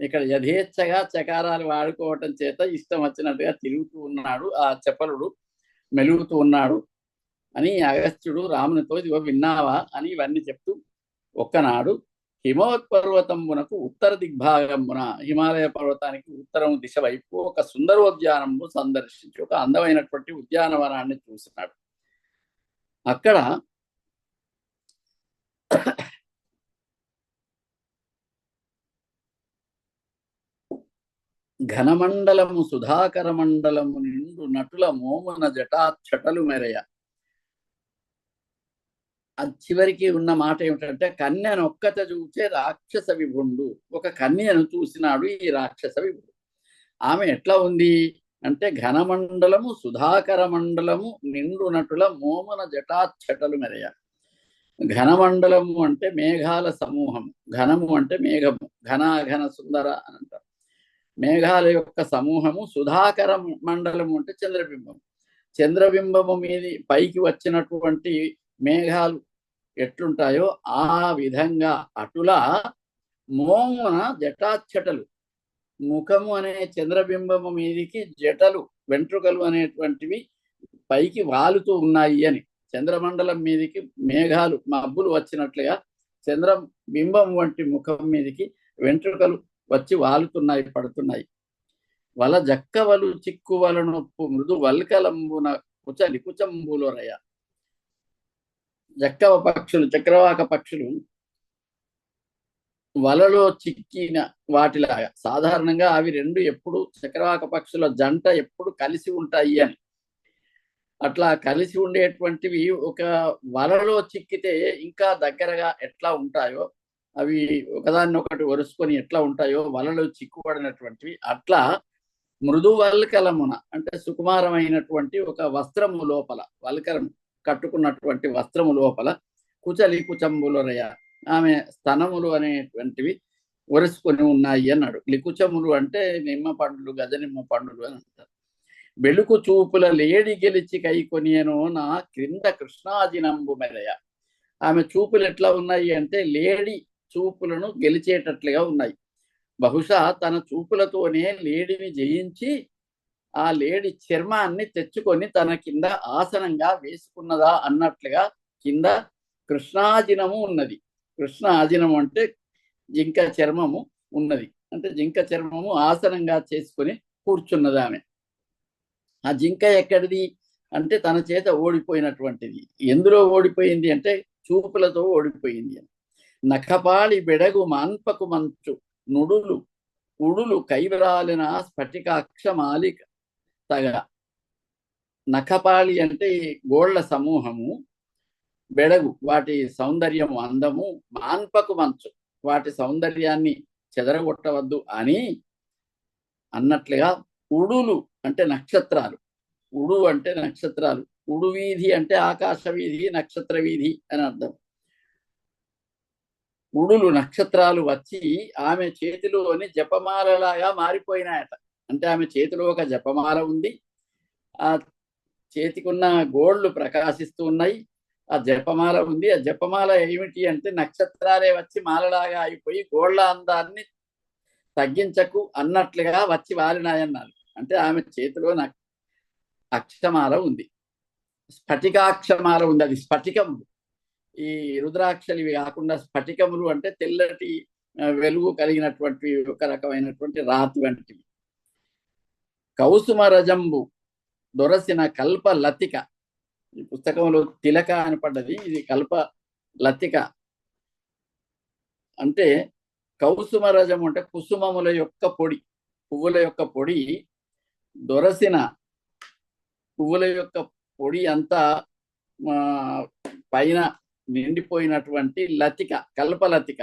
ఇక్కడ యథేచ్ఛగా చకారాలు వాడుకోవటం చేత ఇష్టం వచ్చినట్టుగా తిరుగుతూ ఉన్నాడు, ఆ చపలుడు మెలుగుతూ ఉన్నాడు అని అగస్త్యుడు రామునితో ఇదిగో విన్నావా అని ఇవన్నీ చెప్తూ, ఒక్కనాడు హిమవత్పర్వతమునకు ఉత్తర దిగ్భాగమున, హిమాలయ పర్వతానికి ఉత్తరం దిశ వైపు ఒక సుందరోద్యానము సందర్శించి ఒక అందమైనటువంటి ఉద్యానవనాన్ని చూసినాడు. అక్కడ ఘనమండలము సుధాకర మండలము నిండు నటుల మోమున జటాచటలు మెరయ. అది చివరికి ఉన్న మాట ఏమిటంటే, కన్యనొక్కత చూచే రాక్షస విభుండు. ఒక కన్యను చూసినాడు ఈ రాక్షస విభుడు. ఆమె ఎట్లా ఉంది అంటే, ఘనమండలము సుధాకర మండలము నిండు నటుల మోమున జటాచటలు మెరయ. ఘనమండలము అంటే మేఘాల సమూహము, ఘనము అంటే మేఘము, ఘన సుందర అని అంటారు. మేఘాల యొక్క సమూహము. సుధాకర మండలము అంటే చంద్రబింబము. చంద్రబింబము మీది పైకి వచ్చినటువంటి మేఘాలు ఎట్లుంటాయో ఆ విధంగా అటులా మోమున జటాచటలు, ముఖము అనే చంద్రబింబము మీదికి జటలు, వెంట్రుకలు అనేటువంటివి పైకి వాలుతూ ఉన్నాయి అని. చంద్రమండలం మీదికి మేఘాలు, మబ్బులు వచ్చినట్లుగా చంద్రబింబం వంటి ముఖం మీదికి వెంట్రుకలు వచ్చి వాలుతున్నాయి, పడుతున్నాయి. వల జక్కవలు చిక్కువల నొప్పు మృదు వల్కలంబున కుచలి కుచంబులోరయ. జక్కవ పక్షులు, చక్రవాక పక్షులు వలలో చిక్కిన వాటిలాగా. సాధారణంగా అవి రెండు ఎప్పుడు, చక్రవాక పక్షుల జంట ఎప్పుడు కలిసి ఉంటాయి అని. అట్లా కలిసి ఉండేటువంటివి ఒక వలలో చిక్కితే ఇంకా దగ్గరగా ఎట్లా ఉంటాయో, అవి ఒకదాన్ని ఒకటి ఒరుసుకొని ఎట్లా ఉంటాయో వలలో చిక్కుపడినటువంటివి, అట్లా మృదు వల్కలమున అంటే సుకుమారమైనటువంటి ఒక వస్త్రము లోపల, వల్కలం కట్టుకున్నటువంటి వస్త్రము లోపల కుచలి కుచంబులరయ, ఆమె స్తనములు అనేటువంటివి ఒరుసుకొని ఉన్నాయి అన్నాడు. లికుచములు అంటే నిమ్మ పండ్లు, గజనిమ్మ పండ్లు అని అంటారు. వెలుకు చూపుల లేడి గెలిచి కైకొనియను నా క్రింద కృష్ణాజినంబు మెరయ. ఆమె చూపులు ఎట్లా ఉన్నాయి అంటే లేడి చూపులను గెలిచేటట్లుగా ఉన్నాయి. బహుశా తన చూపులతోనే లేడిని జయించి ఆ లేడి చర్మాన్ని తెచ్చుకొని తన కింద ఆసనంగా వేసుకున్నదా అన్నట్లుగా కింద కృష్ణాజినము ఉన్నది. కృష్ణాజినము అంటే జింక చర్మము ఉన్నది. అంటే జింక చర్మము ఆసనంగా చేసుకొని కూర్చున్నది ఆమె. ఆ జింక ఎక్కడిది అంటే తన చేత ఓడిపోయినటువంటిది. ఎందులో ఓడిపోయింది అంటే చూపులతో ఓడిపోయింది. నఖపాళి బెడగు మాన్పకు మంచు నుడులు ఉడులు కైవరాలిన స్ఫటికాక్ష మాలిక తగ. నఖపాళి అంటే గోళ్ల సమూహము, బెడగు వాటి సౌందర్యము అందము, మాన్పకు మంచు వాటి సౌందర్యాన్ని చెదరగొట్టవద్దు అని అన్నట్లుగా, ఉడులు అంటే నక్షత్రాలు, ఉడు అంటే నక్షత్రాలు, ఉడు వీధి అంటే ఆకాశ వీధి, నక్షత్ర వీధి అని అర్థం. ఉడులు నక్షత్రాలు వచ్చి ఆమె చేతిలోని జపమాలలాగా మారిపోయినాయట. అంటే ఆమె చేతిలో ఒక జపమాల ఉంది, ఆ చేతికున్న గోళ్లు ప్రకాశిస్తూ ఉన్నాయి, ఆ జపమాల ఉంది. ఆ జపమాల ఏమిటి అంటే నక్షత్రాలే వచ్చి మాలలాగా అయిపోయి గోళ్ల అందాన్ని తగ్గించకు అన్నట్లుగా వచ్చి వారినాయన్నారు. అంటే ఆమె చేతిలో అక్షమాల ఉంది, స్ఫటికాక్షమాల ఉంది. అది స్ఫటికము. ఈ రుద్రాక్షలు ఇవి కాకుండా స్ఫటికములు అంటే తెల్లటి వెలుగు కలిగినటువంటి ఒక రకమైనటువంటి రాతి వంటివి. కౌసుమ రజంబు దొరసిన కల్ప లతిక. ఈ పుస్తకంలో తిలక అని పడ్డది, ఇది కల్ప లతిక. అంటే కౌసుమ రజము అంటే కుసుమముల యొక్క పొడి, పువ్వుల యొక్క పొడి. దొరసిన పువ్వుల యొక్క పొడి అంతా పైన నిండిపోయినటువంటి లతిక, కల్పలతిక,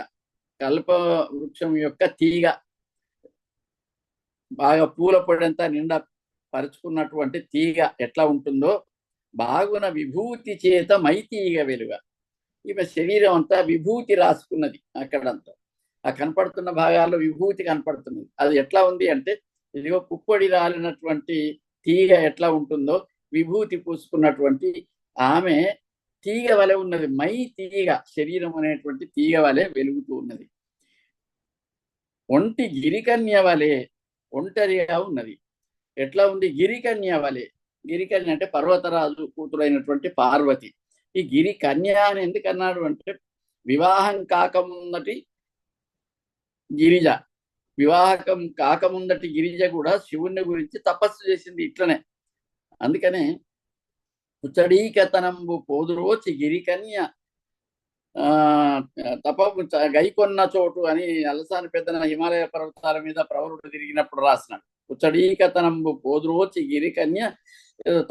కల్ప వృక్షం యొక్క తీగ బాగా పూల పొడి అంతా నిండా పరుచుకున్నటువంటి తీగ ఎట్లా ఉంటుందో బాగున విభూతి చేత మైతీగ వెలుగ. ఈమె శరీరం అంతా విభూతి రాసుకున్నది. అక్కడంతా ఆ కనపడుతున్న భాగాల్లో విభూతి కనపడుతున్నది. అది ఎట్లా ఉంది అంటే ఇదిగో పుప్పొడి రాలినటువంటి తీగ ఎట్లా ఉంటుందో విభూతి పూసుకున్నటువంటి ఆమె తీగ వలె ఉన్నది. మై తీగ, శరీరం అనేటువంటి తీగ వలె వెలుగుతూ ఉన్నది. ఒంటి గిరికన్య వలె ఒంటరిగా ఉన్నది. ఎట్లా ఉంది? గిరికన్య వలె. గిరికన్య అంటే పర్వతరాజు కూతురైనటువంటి పార్వతి. ఈ గిరి కన్య అని ఎందుకు అన్నాడు అంటే వివాహం కాకముందటి గిరిజ, వివాహకం కాకముందటి గిరిజ కూడా శివుని గురించి తపస్సు చేసింది ఇట్లనే. అందుకనే కుచడీకతనంబు పోదురోచి గిరికన్య తపము గైకొన్న చోటు అని అలసాని పెద్దన హిమాలయ పర్వతాల మీద ప్రవరుడు తిరిగినప్పుడు రాసినాడు. కుచడీకతనంబు పోదురోచి గిరికన్య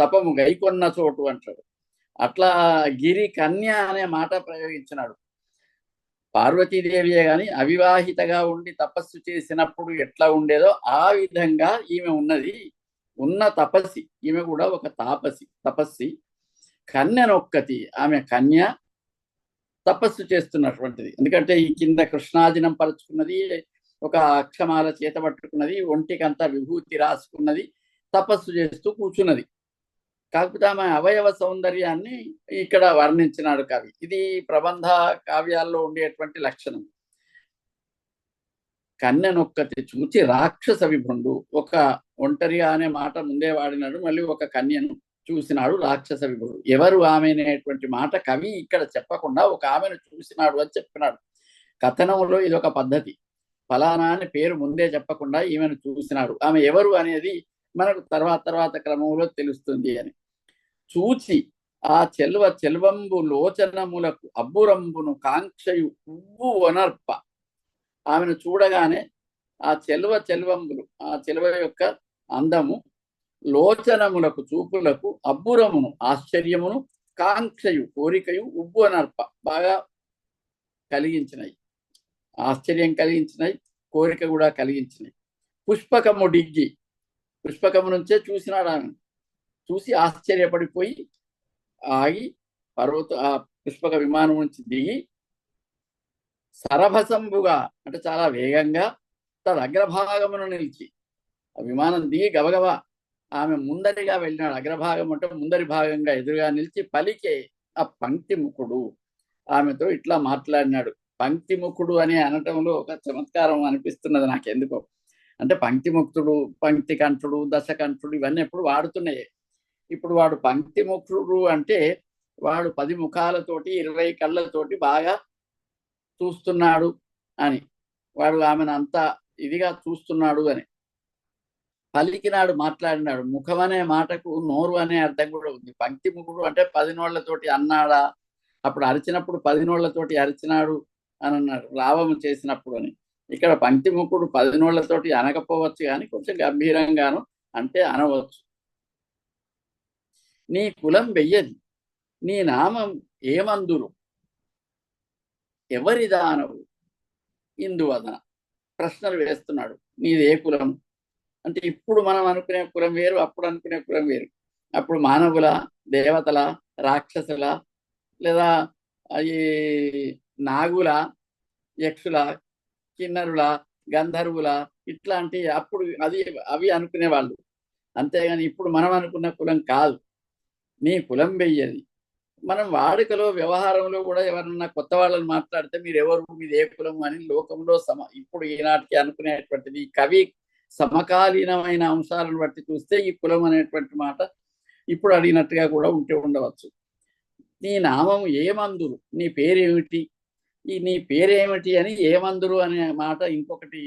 తపము గైకొన్న చోటు అంటాడు. అట్లా గిరి కన్య అనే మాట ప్రయోగించినాడు. పార్వతీదేవియే గాని అవివాహితగా ఉండి తపస్సు చేసినప్పుడు ఎట్లా ఉండేదో ఆ విధంగా ఈమె ఉన్నది. ఉన్న తపస్సి, ఈమె కూడా ఒక తపస్సి. కన్యనొక్కతి, ఆమె కన్య తపస్సు చేస్తున్నటువంటిది. ఎందుకంటే ఈ కింద కృష్ణాజినం పరుచుకున్నది, ఒక అక్షమాల చేత పట్టుకున్నది, ఒంటికంతా విభూతి రాసుకున్నది, తపస్సు చేస్తూ కూర్చున్నది. కాకపోతే ఆమె అవయవ సౌందర్యాన్ని ఇక్కడ వర్ణించినాడు కవి. ఇది ప్రబంధ కావ్యాల్లో ఉండేటువంటి లక్షణం. కన్యనొక్కతి చూచి రాక్షస విభుండు. ఒక ఒంటరిగా అనే మాట ముందే వాడినాడు, మళ్ళీ ఒక కన్యను చూసినాడు రాక్షస విభుడు. ఎవరు ఆమె అనేటువంటి మాట కవి ఇక్కడ చెప్పకుండా ఒక ఆమెను చూసినాడు అని చెప్పినాడు. కథనంలో ఇదొక పద్ధతి. ఫలానా అని పేరు ముందే చెప్పకుండా ఈమెను చూసినాడు. ఆమె ఎవరు అనేది మనకు తర్వాత క్రమంలో తెలుస్తుంది అని. చూచి ఆ చెల్వంబు లోచనములకు అబ్బురంబును కాంక్షయు ఉవ్వు వనర్ప. ఆమెను చూడగానే ఆ చెల్వంబులు, ఆ చెల్వ యొక్క అందము, లోచనములకు చూపులకు, అబ్బురమును ఆశ్చర్యమును, కాంక్షయు కోరికయు, ఉవ్వు అనర్ప బాగా కలిగించినాయి. ఆశ్చర్యం కలిగించినాయి, కోరిక కూడా కలిగించినాయి. పుష్పకము డిగ్గి, పుష్పకము నుంచే చూసినాడు. ఆమె చూసి ఆశ్చర్యపడిపోయి ఆగి ఆ పుష్పక విమానం నుంచి దిగి సరభసంబుగా అంటే చాలా వేగంగా తన అగ్రభాగమును నిలిచి, ఆ విమానం దిగి గబగబా ఆమె ముందరిగా వెళ్ళినాడు. అగ్రభాగం అంటే ముందరి భాగంగా ఎదురుగా నిలిచి పలికే ఆ పంక్తిముఖుడు ఆమెతో ఇట్లా మాట్లాడినాడు. పంక్తిముఖుడు అని అనటంలో ఒక చమత్కారం అనిపిస్తున్నది నాకెందుకో. అంటే పంక్తిముక్తుడు, పంక్తి కంఠుడు, దశకంఠుడు ఇవన్నీ ఎప్పుడు వాడుతున్నాయి. ఇప్పుడు వాడు పంక్తిముఖుడు అంటే వాడు 10 ముఖాలతోటి 20 కళ్ళతోటి బాగా చూస్తున్నాడు అని. వాడు ఆమెను అంతా ఇదిగా చూస్తున్నాడు అని. పలికినాడు, మాట్లాడినాడు. ముఖం అనే మాటకు నోరు అనే అర్థం కూడా ఉంది. పంక్తి ముఖుడు అంటే 10 నోళ్లతోటి అన్నాడా, అప్పుడు అరిచినప్పుడు 10 నోళ్లతోటి అరిచినాడు అని అన్నాడు, రావము చేసినప్పుడు అని. ఇక్కడ పంక్తి ముఖుడు 10 నోళ్లతోటి అనకపోవచ్చు, కానీ కొంచెం గంభీరంగాను అంటే అనవచ్చు. నీ కులం వెయ్యది, నీ నామం ఏమందురు, ఎవరి దానవు ఇందువదన. ప్రశ్నలు వేస్తున్నాడు. నీది ఏ కులం అంటే, ఇప్పుడు మనం అనుకునే కులం వేరు, అప్పుడు అనుకునే కులం వేరు. అప్పుడు మానవుల, దేవతల, రాక్షసుల, లేదా ఈ నాగుల, యక్షుల, కిన్నరుల, గంధర్వుల, ఇట్లాంటి అప్పుడు అవి అనుకునేవాళ్ళు. అంతేగాని ఇప్పుడు మనం అనుకున్న కులం కాదు. నీ కులం వెయ్యది. మనం వాడుకలో, వ్యవహారంలో కూడా ఎవరన్నా కొత్త వాళ్ళని మాట్లాడితే మీరు ఎవరు, మీది ఏ కులం అని లోకంలో ఇప్పుడు ఈనాటికి అనుకునేటువంటిది. కవి సమకాలీనమైన అంశాలను బట్టి చూస్తే ఈ కులం అనేటువంటి మాట ఇప్పుడు అడిగినట్టుగా కూడా ఉంటే ఉండవచ్చు. నీ నామం ఏమందురు, నీ పేరేమిటి, నీ పేరేమిటి అని ఏమందురు అనే మాట ఇంకొకటి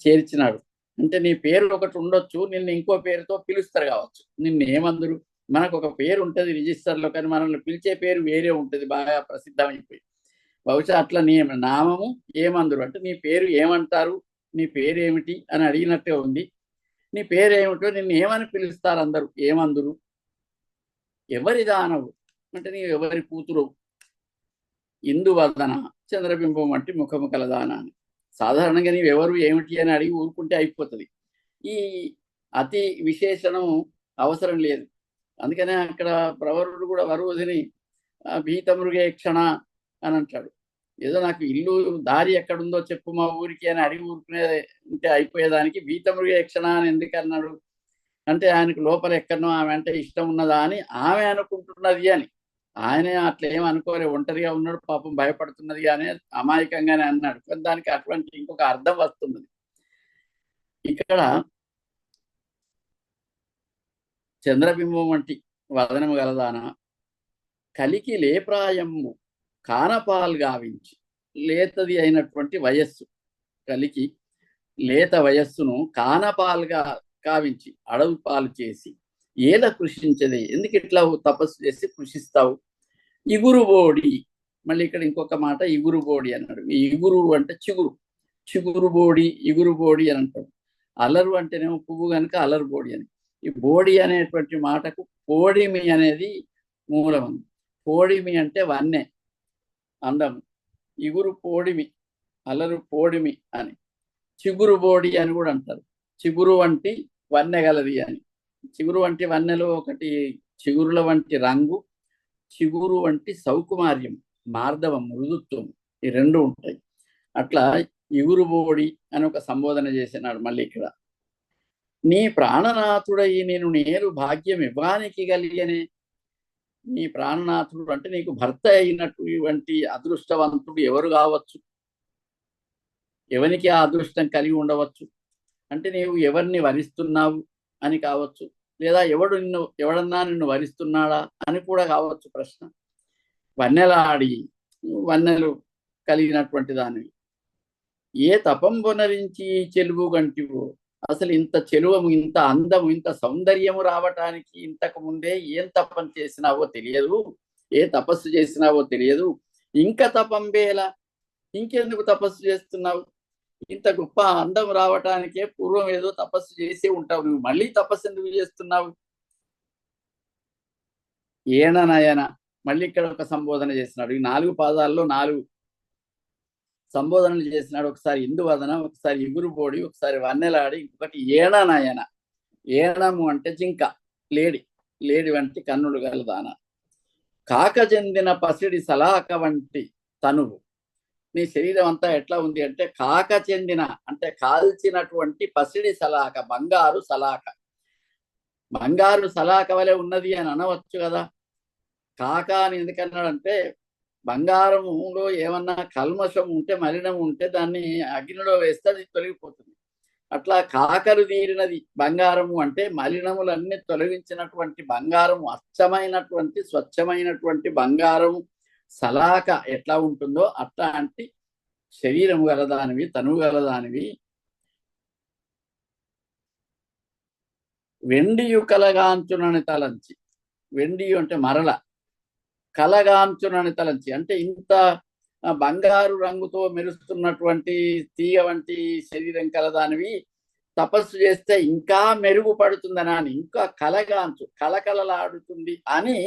చేర్చినాడు. అంటే నీ పేరు ఒకటి ఉండొచ్చు, నిన్ను ఇంకో పేరుతో పిలుస్తారు కావచ్చు. నిన్ను ఏమందురు, మనకు ఒక పేరు ఉంటుంది రిజిస్టర్లో, కానీ మనల్ని పిలిచే పేరు వేరే ఉంటుంది, బాగా ప్రసిద్ధమైపోయి. బహుశా అట్లా నీ నామము ఏమందురు అంటే నీ పేరు ఏమంటారు, నీ పేరేమిటి అని అడిగినట్టే ఉంది. నీ పేరేమిటో, నిన్ను ఏమని పిలుస్తారు అందరూ, ఏమందురు. ఎవరి దానవు అంటే నీవు ఎవరి కూతురు. ఇందువదన, చంద్రబింబం వంటి ముఖము కలదాన అని. సాధారణంగా నీవు ఎవరు ఏమిటి అని అడిగి ఊరుకుంటే అయిపోతుంది. ఈ అతి విశేషణం అవసరం లేదు. అందుకనే అక్కడ ప్రవరుడు కూడా వరువధిని భీతమృగేక్షణ అని అంటాడు. ఏదో నాకు ఇల్లు దారి ఎక్కడుందో చెప్పు మా ఊరికి అని అడిగి ఊరుకునే ఉంటే అయిపోయేదానికి భీతమృగేక్షణ అని ఎందుకు అన్నాడు అంటే, ఆయనకు లోపల ఎక్కడనో ఆమె అంటే ఇష్టం ఉన్నదా అని ఆమె అనుకుంటున్నది అని. ఆయనే అట్లా ఏం అనుకోలే, ఒంటరిగా ఉన్నాడు, పాపం భయపడుతున్నది అని అమాయకంగానే అన్నాడు. కానీ దానికి అటువంటి ఇంకొక అర్థం వస్తున్నది. ఇక్కడ చంద్రబింబం వంటి వదనము గలదానా, కలికి లేప్రాయము కానపాలు గావించి. లేతది అయినటువంటి వయస్సు, కలికి లేత వయస్సును కానపాలుగా కావించి, అడవి పాలు చేసి ఏల కృషించదే, ఎందుకు ఇట్లా తపస్సు చేసి కృషిస్తావు. ఇగురుబోడి, మళ్ళీ ఇక్కడ ఇంకొక మాట ఇగురుబోడి అన్నాడు. ఈ ఇగురు అంటే చిగురు, చిగురుబోడి, ఇగురుబోడి అని అంటాడు. అలరు అంటేనేమో పువ్వు కనుక అలరుబోడి అని. ఈ బోడి అనేటువంటి మాటకు పోడిమి అనేది మూలం. పోడిమి అంటే వన్నె, అందం. ఇగురు పోడిమి, అలరు పోడిమి అని. చిగురు బోడి అని కూడా అంటారు. చిగురు వంటి వన్నె గలది అని. చిగురు వంటి వన్నెలో ఒకటి చిగురుల వంటి రంగు, చిగురు వంటి సౌకుమార్యం, మార్దవం, మృదుత్వం, ఈ రెండు ఉంటాయి. అట్లా ఇగురు బోడి అని ఒక సంబోధన చేసినాడు. మళ్ళీ ఇక్కడ నీ ప్రాణనాథుడై నేను నేరు భాగ్యం ఇవ్వానికి కలిగనే. నీ ప్రాణనాథుడు అంటే నీకు భర్త అయినటువంటి అదృష్టవంతుడు ఎవరు కావచ్చు, ఎవరికి ఆ అదృష్టం కలిగి ఉండవచ్చు అంటే నీవు ఎవరిని వరిస్తున్నావు అని కావచ్చు, లేదా ఎవడన్నా నిన్ను వరిస్తున్నాడా అని కూడా కావచ్చు ప్రశ్న. వన్నెలాడి, వన్నెలు కలిగినటువంటి దానివి. ఏ తపంబొనరించి చెలువు గంటివో, అసలు ఇంత చెలువము, ఇంత అందము, ఇంత సౌందర్యము రావటానికి ఇంతకు ముందే ఏం తపం చేసినావో తెలియదు, ఏ తపస్సు చేసినావో తెలియదు. ఇంకా తపంబేలా, ఇంకెందుకు తపస్సు చేస్తున్నావు? ఇంత గొప్ప అందం రావటానికే పూర్వం ఏదో తపస్సు చేసి ఉంటావు, నువ్వు మళ్ళీ తపస్సు ఎందుకు చేస్తున్నావు? ఏననయన, మళ్ళీ ఇక్కడ ఒక సంబోధన చేసినాడు. ఈ 4 పాదాల్లో 4 సంబోధనలు చేసినాడు. ఒకసారి ఇందువదన, ఒకసారి ఇగురుబోడి, ఒకసారి వన్నెలాడి, ఇంకొకటి ఏణనయన. ఏణము అంటే జింక, లేడి, లేడి వంటి కన్నులు గలదాన. కాక చెందిన పసిడి సలాక వంటి తనువు. నీ శరీరం అంతా ఎట్లా ఉంది అంటే కాక చెందిన అంటే కాల్చినటువంటి పసిడి సలాక, బంగారు సలాక. బంగారు సలాక వలె ఉన్నది అని అనవచ్చు కదా. కాక అని ఎందుకన్నాడంటే బంగారములో ఏమన్నా కల్మషం ఉంటే, మలినం ఉంటే దాన్ని అగ్నిలో వేస్తే అది తొలగిపోతుంది. అట్లా కాకలు తీరినది బంగారము అంటే మలినములన్నీ తొలగించినటువంటి బంగారము, అచ్చమైనటువంటి స్వచ్ఛమైనటువంటి బంగారము సలాక ఎట్లా ఉంటుందో అట్లాంటి శరీరము గలదానివి, తనువు గలదానివి. వెండియు కలగాంచునని తలంచి, వెండియు అంటే మరల, కలగాంచునని తలంచి అంటే ఇంత బంగారు రంగుతో మెరుస్తున్నటువంటి తీగ వంటి శరీరం కలదానివి తపస్సు చేస్తే ఇంకా మెరుగుపడుతుందని అని, ఇంకా కలగాంచు, కలకలలాడుతుంది అని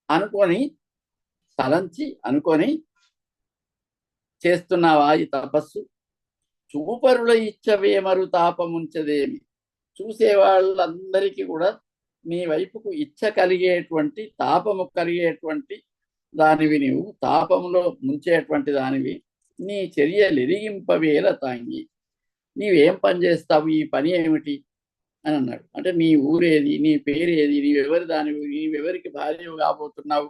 అనుకొని, తలంచి అనుకొని చేస్తున్నావా ఈ తపస్సు? చూపరుల ఇచ్చవేమరు తాపముంచదేమి. చూసే వాళ్ళందరికీ కూడా నీ వైపుకు ఇచ్చ కలిగేటువంటి, తాపము కలిగేటువంటి దానివి, నీవు తాపములో ముంచేటువంటి దానివి. నీ చర్యలు ఎరిగింపవేల తాంగి, నీవేం పని చేస్తావు, ఈ పని ఏమిటి అని అన్నాడు. అంటే నీ ఊరేది, నీ పేరేది, నీవెవరి దానివి, నీవెవరికి భార్య కాబోతున్నావు,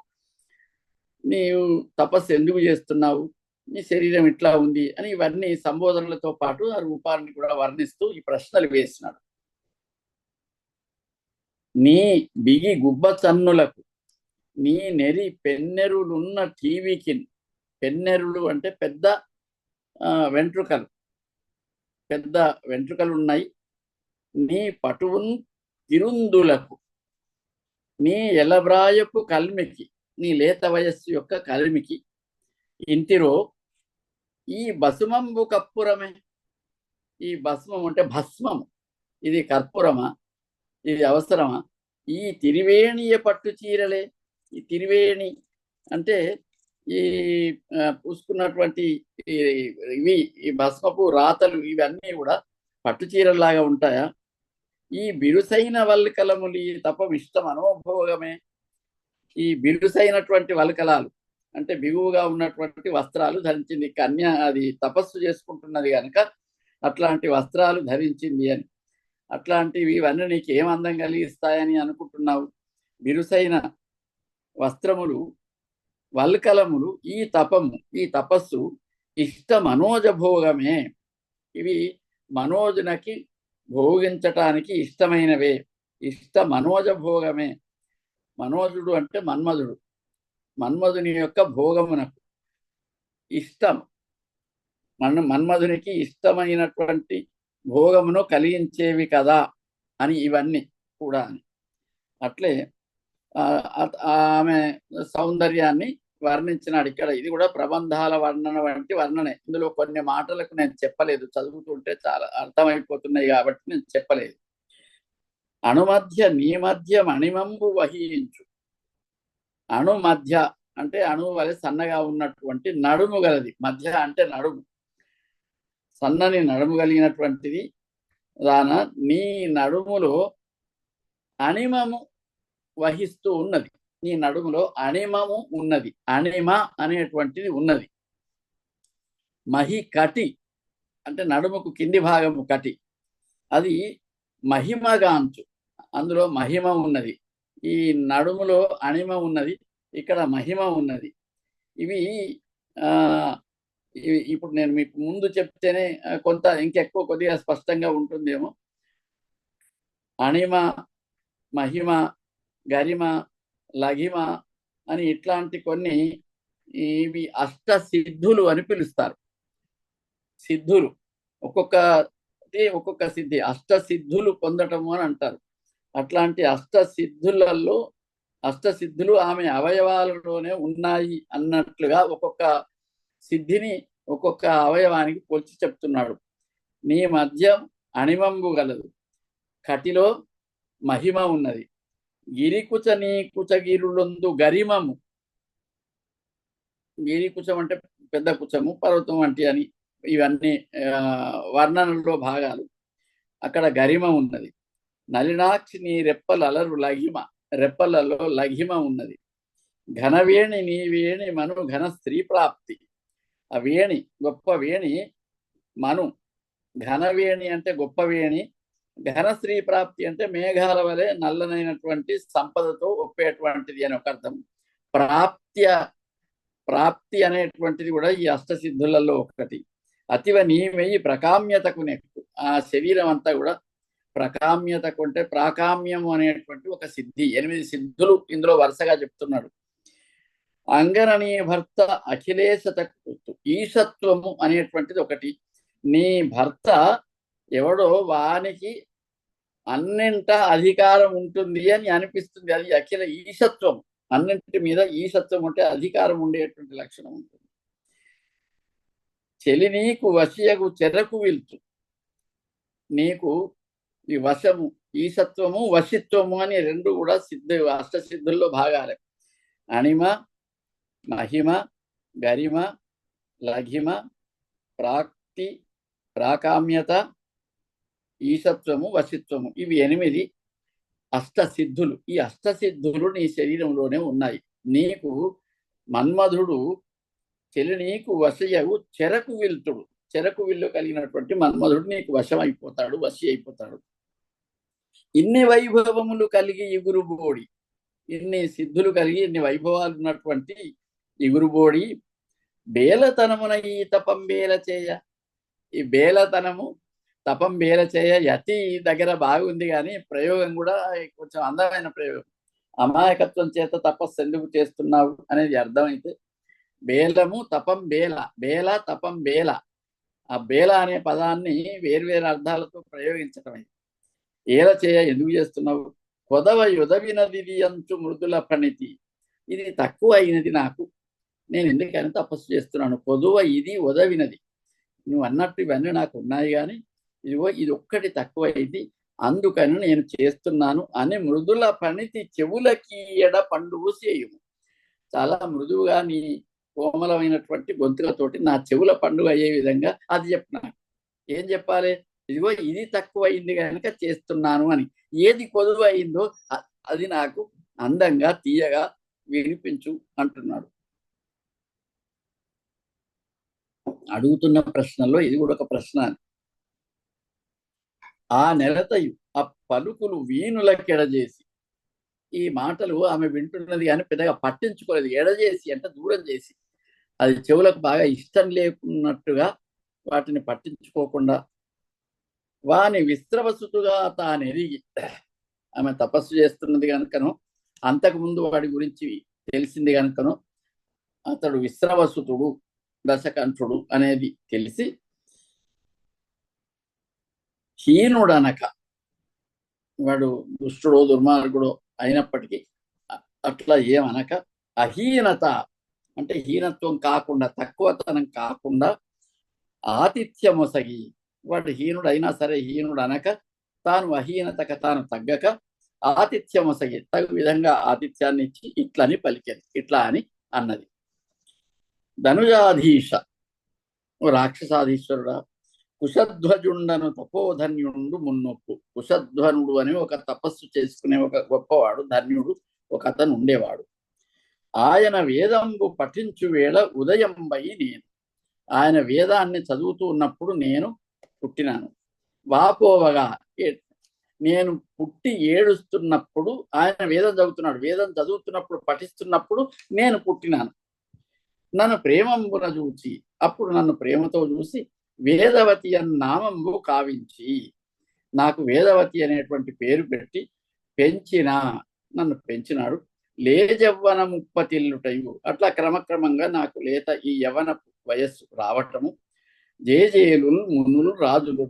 నీవు తపస్సు ఎందుకు చేస్తున్నావు, నీ శరీరం ఇట్లా ఉంది అని ఇవన్నీ సంబోధనలతో పాటు ఆ రూపాన్ని కూడా వర్ణిస్తూ ఈ ప్రశ్నలు వేసినాడు. నీ బిగి గుబ్బ చన్నులకు, నీ నెరి పెన్నెరులున్న టీవీకి, పెన్నెరులు అంటే పెద్ద వెంట్రుకలు, పెద్ద వెంట్రుకలు ఉన్నాయి. నీ పటువున్ తిరుందులకు, నీ ఎలబ్రాయపు కల్మికి, నీ లేత వయస్సు యొక్క కలిమికి, ఇంటిరో ఈ భస్మంబు కర్పూరమే. ఈ భస్మం అంటే భస్మము, ఇది కర్పూరమా, ఇది అవసరమా? ఈ తిరివేణియ పట్టు చీరలే, ఈ తిరివేణి అంటే ఈ పూసుకున్నటువంటి ఇవి, ఈ భస్మపు రాతలు, ఇవన్నీ కూడా పట్టు చీరల్లాగా ఉంటాయా? ఈ బిరుసైన వల్కలములు ఈ తపం ఇష్టం అనుభోగమే. ఈ బిరుసైనటువంటి వల్కలాలు అంటే బిగువుగా ఉన్నటువంటి వస్త్రాలు ధరించింది కన్య, అది తపస్సు చేసుకుంటున్నది కనుక అట్లాంటి వస్త్రాలు ధరించింది అని. అట్లాంటివి ఇవన్నీ నీకు ఏం అందం కలిగిస్తాయని అనుకుంటున్నావు? బిరుసైన వస్త్రములు, వల్కలములు, ఈ తపము, ఈ తపస్సు ఇష్ట మనోజ భోగమే. ఇవి మనోజునకి భోగించటానికి ఇష్టమైనవే, ఇష్ట మనోజ భోగమే. మనోజుడు అంటే మన్మధుడు, మన్మధుని యొక్క భోగమునకు ఇష్టం, మన్మధునికి ఇష్టమైనటువంటి భోగమును కలిగించేవి కదా అని ఇవన్నీ కూడా అని. అట్లే ఆమె సౌందర్యాన్ని వర్ణించినాడు ఇక్కడ. ఇది కూడా ప్రబంధాల వర్ణన వంటి వర్ణనే. ఇందులో కొన్ని మాటలకు నేను చెప్పలేదు, చదువుతుంటే చాలా అర్థమైపోతున్నాయి కాబట్టి నేను చెప్పలేదు. అణుమధ్య నీ మధ్య మణిమంబు వహించు. అణు మధ్య అంటే అణువు వలె సన్నగా ఉన్నటువంటి నడుము గలది, మధ్య అంటే నడుము, సన్నని నడుము కలిగినటువంటిది. దాన నీ నడుములో అణిమము వహిస్తూ ఉన్నది, నీ నడుములో అణిమము ఉన్నది, అణిమ అనేటువంటిది ఉన్నది. మహి కటి అంటే నడుముకు కింది భాగము కటి, అది మహిమగాంచు, అందులో మహిమ ఉన్నది. ఈ నడుములో అణిమ ఉన్నది, ఇక్కడ మహిమ ఉన్నది. ఇవి ఇప్పుడు నేను మీకు ముందు చెప్తేనే కొంత ఇంకెక్కువ కొద్దిగా స్పష్టంగా ఉంటుందేమో. అణిమ, మహిమ, గరిమ, లఘిమ అని ఇట్లాంటి కొన్ని ఇవి అష్ట సిద్ధులు అని పిలుస్తారు. సిద్ధులు ఒక్కొక్క సిద్ధి, అష్ట సిద్ధులు పొందటము అని అంటారు. అట్లాంటి అష్టసిద్ధులు ఆమె అవయవాలలోనే ఉన్నాయి అన్నట్లుగా ఒక్కొక్క సిద్ధిని ఒక్కొక్క అవయవానికి పోల్చి చెప్తున్నాడు. నీ మధ్య అణిమంబు గలదు, కటిలో మహిమ ఉన్నది. గిరికుచ నీ కుచగిరులందు గరిమము. గిరికుచం అంటే పెద్ద కుచము, పర్వతం వంటి అని ఇవన్నీ వర్ణనలో భాగాలు. అక్కడ గరిమ ఉన్నది. నలినాక్షి నీ రెప్పల అలరు లఘిమ, రెప్పలలో లఘిమ ఉన్నది. ఘనవేణి నీ వేణి మను ఘన స్త్రీ ప్రాప్తి. ఆ వేణి గొప్ప వేణి మను, ఘనవేణి అంటే గొప్ప వేణి, ఘన స్త్రీ ప్రాప్తి అంటే మేఘాల వలె నల్లనైనటువంటి సంపదతో ఒప్పేటువంటిది అని ఒక అర్థం. ప్రాప్తి అనేటువంటిది కూడా ఈ అష్టసిద్ధులలో ఒకటి. అతివ నీమెయ్యి ప్రకామ్యతకు నెక్కు, ఆ శరీరం అంతా కూడా ప్రకామ్యతకు అంటే ప్రాకామ్యము అనేటువంటి ఒక సిద్ధి. 8 సిద్ధులు ఇందులో వరుసగా చెప్తున్నాడు. అంగననీ భర్త అఖిలేశతకు ఈశత్వము అనేటువంటిది ఒకటి. నీ భర్త ఎవడో వానికి అన్నింట అధికారం ఉంటుంది అని అనిపిస్తుంది. అది అఖిల ఈశత్వం. అన్నింటి మీద ఈశత్వం ఉంటే అధికారం ఉండేటువంటి లక్షణం ఉంటుంది. చెలి నీకు వశియగు చెరకు విల్చు. నీకు ఈ వశము, ఈశత్వము, వశిత్వము అని రెండు కూడా అష్టసిద్ధుల్లో భాగాలే. అణిమ, మహిమ, గరిమ, లఘిమ, ప్రాక్తి, ప్రాకామ్యత, ఈశత్వము, వశిత్వము, ఇవి 8 అష్టసిద్ధులు. ఈ అష్టసిద్ధులు నీ శరీరంలోనే ఉన్నాయి. నీకు మన్మధుడు చెలి నీకు వశయగు చెరకు విల్తుడు. చెరకు విల్లు కలిగినటువంటి మన్మధుడు నీకు వశం అయిపోతాడు, వశి అయిపోతాడు. ఇన్ని వైభవములు కలిగి ఇగురుబోడి, ఇన్ని సిద్ధులు కలిగి ఇన్ని వైభవాలు ఉన్నటువంటి ఇగురుబోడి బేలతనమున ఈ తపం బేల చేయ. ఈ బేలతనము, తపం బేల చేయ యతి దగ్గర బాగుంది, కానీ ప్రయోగం కూడా కొంచెం అందమైన ప్రయోగం. అమాయకత్వం చేత తపస్సు ఎందుకు చేస్తున్నావు అనేది అర్థమైతే బేలము, తపం బేల, బేల తపం బేల. ఆ బేల అనే పదాన్ని వేర్వేరు అర్థాలతో ప్రయోగించటం. ఏల చేయ ఎందుకు చేస్తున్నావు? కొదవ యుదవినది అంచు మృదుల ప్రణితి. ఇది తక్కువ అయినది నాకు, నేను ఎందుకని తపస్సు చేస్తున్నాను. కొదువ ఇది ఉదవినది, నువ్వు అన్నట్టు ఇవన్నీ నాకు ఉన్నాయి, కానీ ఇదిగో ఇది ఒక్కటి తక్కువ అయింది, అందుకని నేను చేస్తున్నాను అని మృదుల ప్రణితి చెవులకి ఎడ పండువు చేయుము. చాలా మృదువుగా నీ కోమలమైనటువంటి గొంతులతోటి నా చెవుల పండుగ అయ్యే విధంగా అది చెప్పినా. ఏం చెప్పాలి? ఇదిగో ఇది తక్కువ అయింది కనుక చేస్తున్నాను అని. ఏది కొదువు అయిందో అది నాకు అందంగా తీయగా వినిపించు అంటున్నాడు. అడుగుతున్న ప్రశ్నల్లో ఇది కూడా ఒక ప్రశ్న. ఆ నెలతయు ఆ పలుకులు వీణులకు ఎడజేసి, ఈ మాటలు ఆమె వింటున్నది కానీ పెద్దగా పట్టించుకోలేదు. ఎడజేసి అంటే దూరం చేసి, అది చెవులకు బాగా ఇష్టం లేకున్నట్టుగా వాటిని పట్టించుకోకుండా, వాని విశ్రవసుతుగా తానెరిగి, ఆమె తపస్సు చేస్తున్నది కనుకను, అంతకుముందు వాడి గురించి తెలిసింది కనుకను, అతడు విశ్రవసుతుడు, దశకంఠుడు అనేది తెలిసి, హీనుడనక, వాడు దుష్టుడో దుర్మార్గుడో అయినప్పటికీ అట్లా ఏమనక, అహీనత అంటే హీనత్వం కాకుండా, తక్కువతనం కాకుండా, ఆతిథ్యమొసగి, వాడు హీనుడు అయినా సరే హీనుడు అనక, తాను అహీనతక తాను తగ్గక, ఆతిథ్యమొసగి తగు విధంగా ఆతిథ్యాన్ని ఇచ్చి ఇట్లని పలికేది, ఇట్లా అని అన్నది. ధనుజాధీశ, రాక్షసాధీశ్వరుడా, కుశధ్వజుండను తపోధన్యుండు మున్నొప్పు. కుశధ్వనుడు అని ఒక తపస్సు చేసుకునే ఒక గొప్పవాడు, ధన్యుడు ఒక అతను ఉండేవాడు. ఆయన వేదంబు పఠించు వేళ ఉదయంబై నేను, ఆయన వేదాన్ని చదువుతూ ఉన్నప్పుడు నేను పుట్టినాను. వాపోవగా, నేను పుట్టి ఏడుస్తున్నప్పుడు ఆయన వేదం చదువుతున్నాడు. వేదం చదువుతున్నప్పుడు, పఠిస్తున్నప్పుడు నేను పుట్టినాను. నన్ను ప్రేమంబున చూచి, అప్పుడు నన్ను ప్రేమతో చూసి వేదవతి అన్న నామంబు కావించి, నాకు వేదవతి అనేటువంటి పేరు పెట్టి నన్ను పెంచినాడు. లేజవ్వన ముప్పతిల్లుటయు, అట్లా క్రమక్రమంగా నాకు లేత ఈ యవన వయస్సు రావటము. జేజేలు మునులు రాజులు,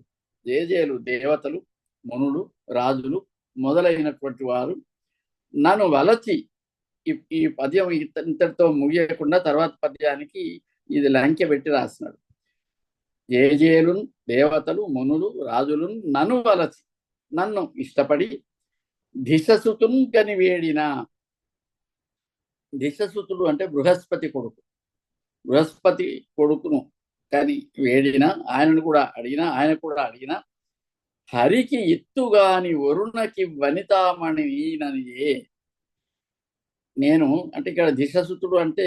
జేజేలు దేవతలు, మునులు, రాజులు మొదలైనటువంటి వారు నన్ను వలచి, ఈ పద్యం ఇంతటితో ముగియకుండా తర్వాత పద్యానికి ఇది లంకె పెట్టి రాసినాడు. జేజేలు దేవతలు, మునులు, రాజులు నన్ను వలచి, నన్ను ఇష్టపడి, దిశసుతున్ కని వేడిన. దిశసుతుడు అంటే బృహస్పతి కొడుకు. బృహస్పతి కొడుకును కని వేడిన, ఆయనను కూడా అడిగిన, ఆయన కూడా అడిగిన. హరికి ఎత్తుగాని వరుణకి వనితామణి ఈననియే. నేను అంటే ఇక్కడ దిశసుతుడు అంటే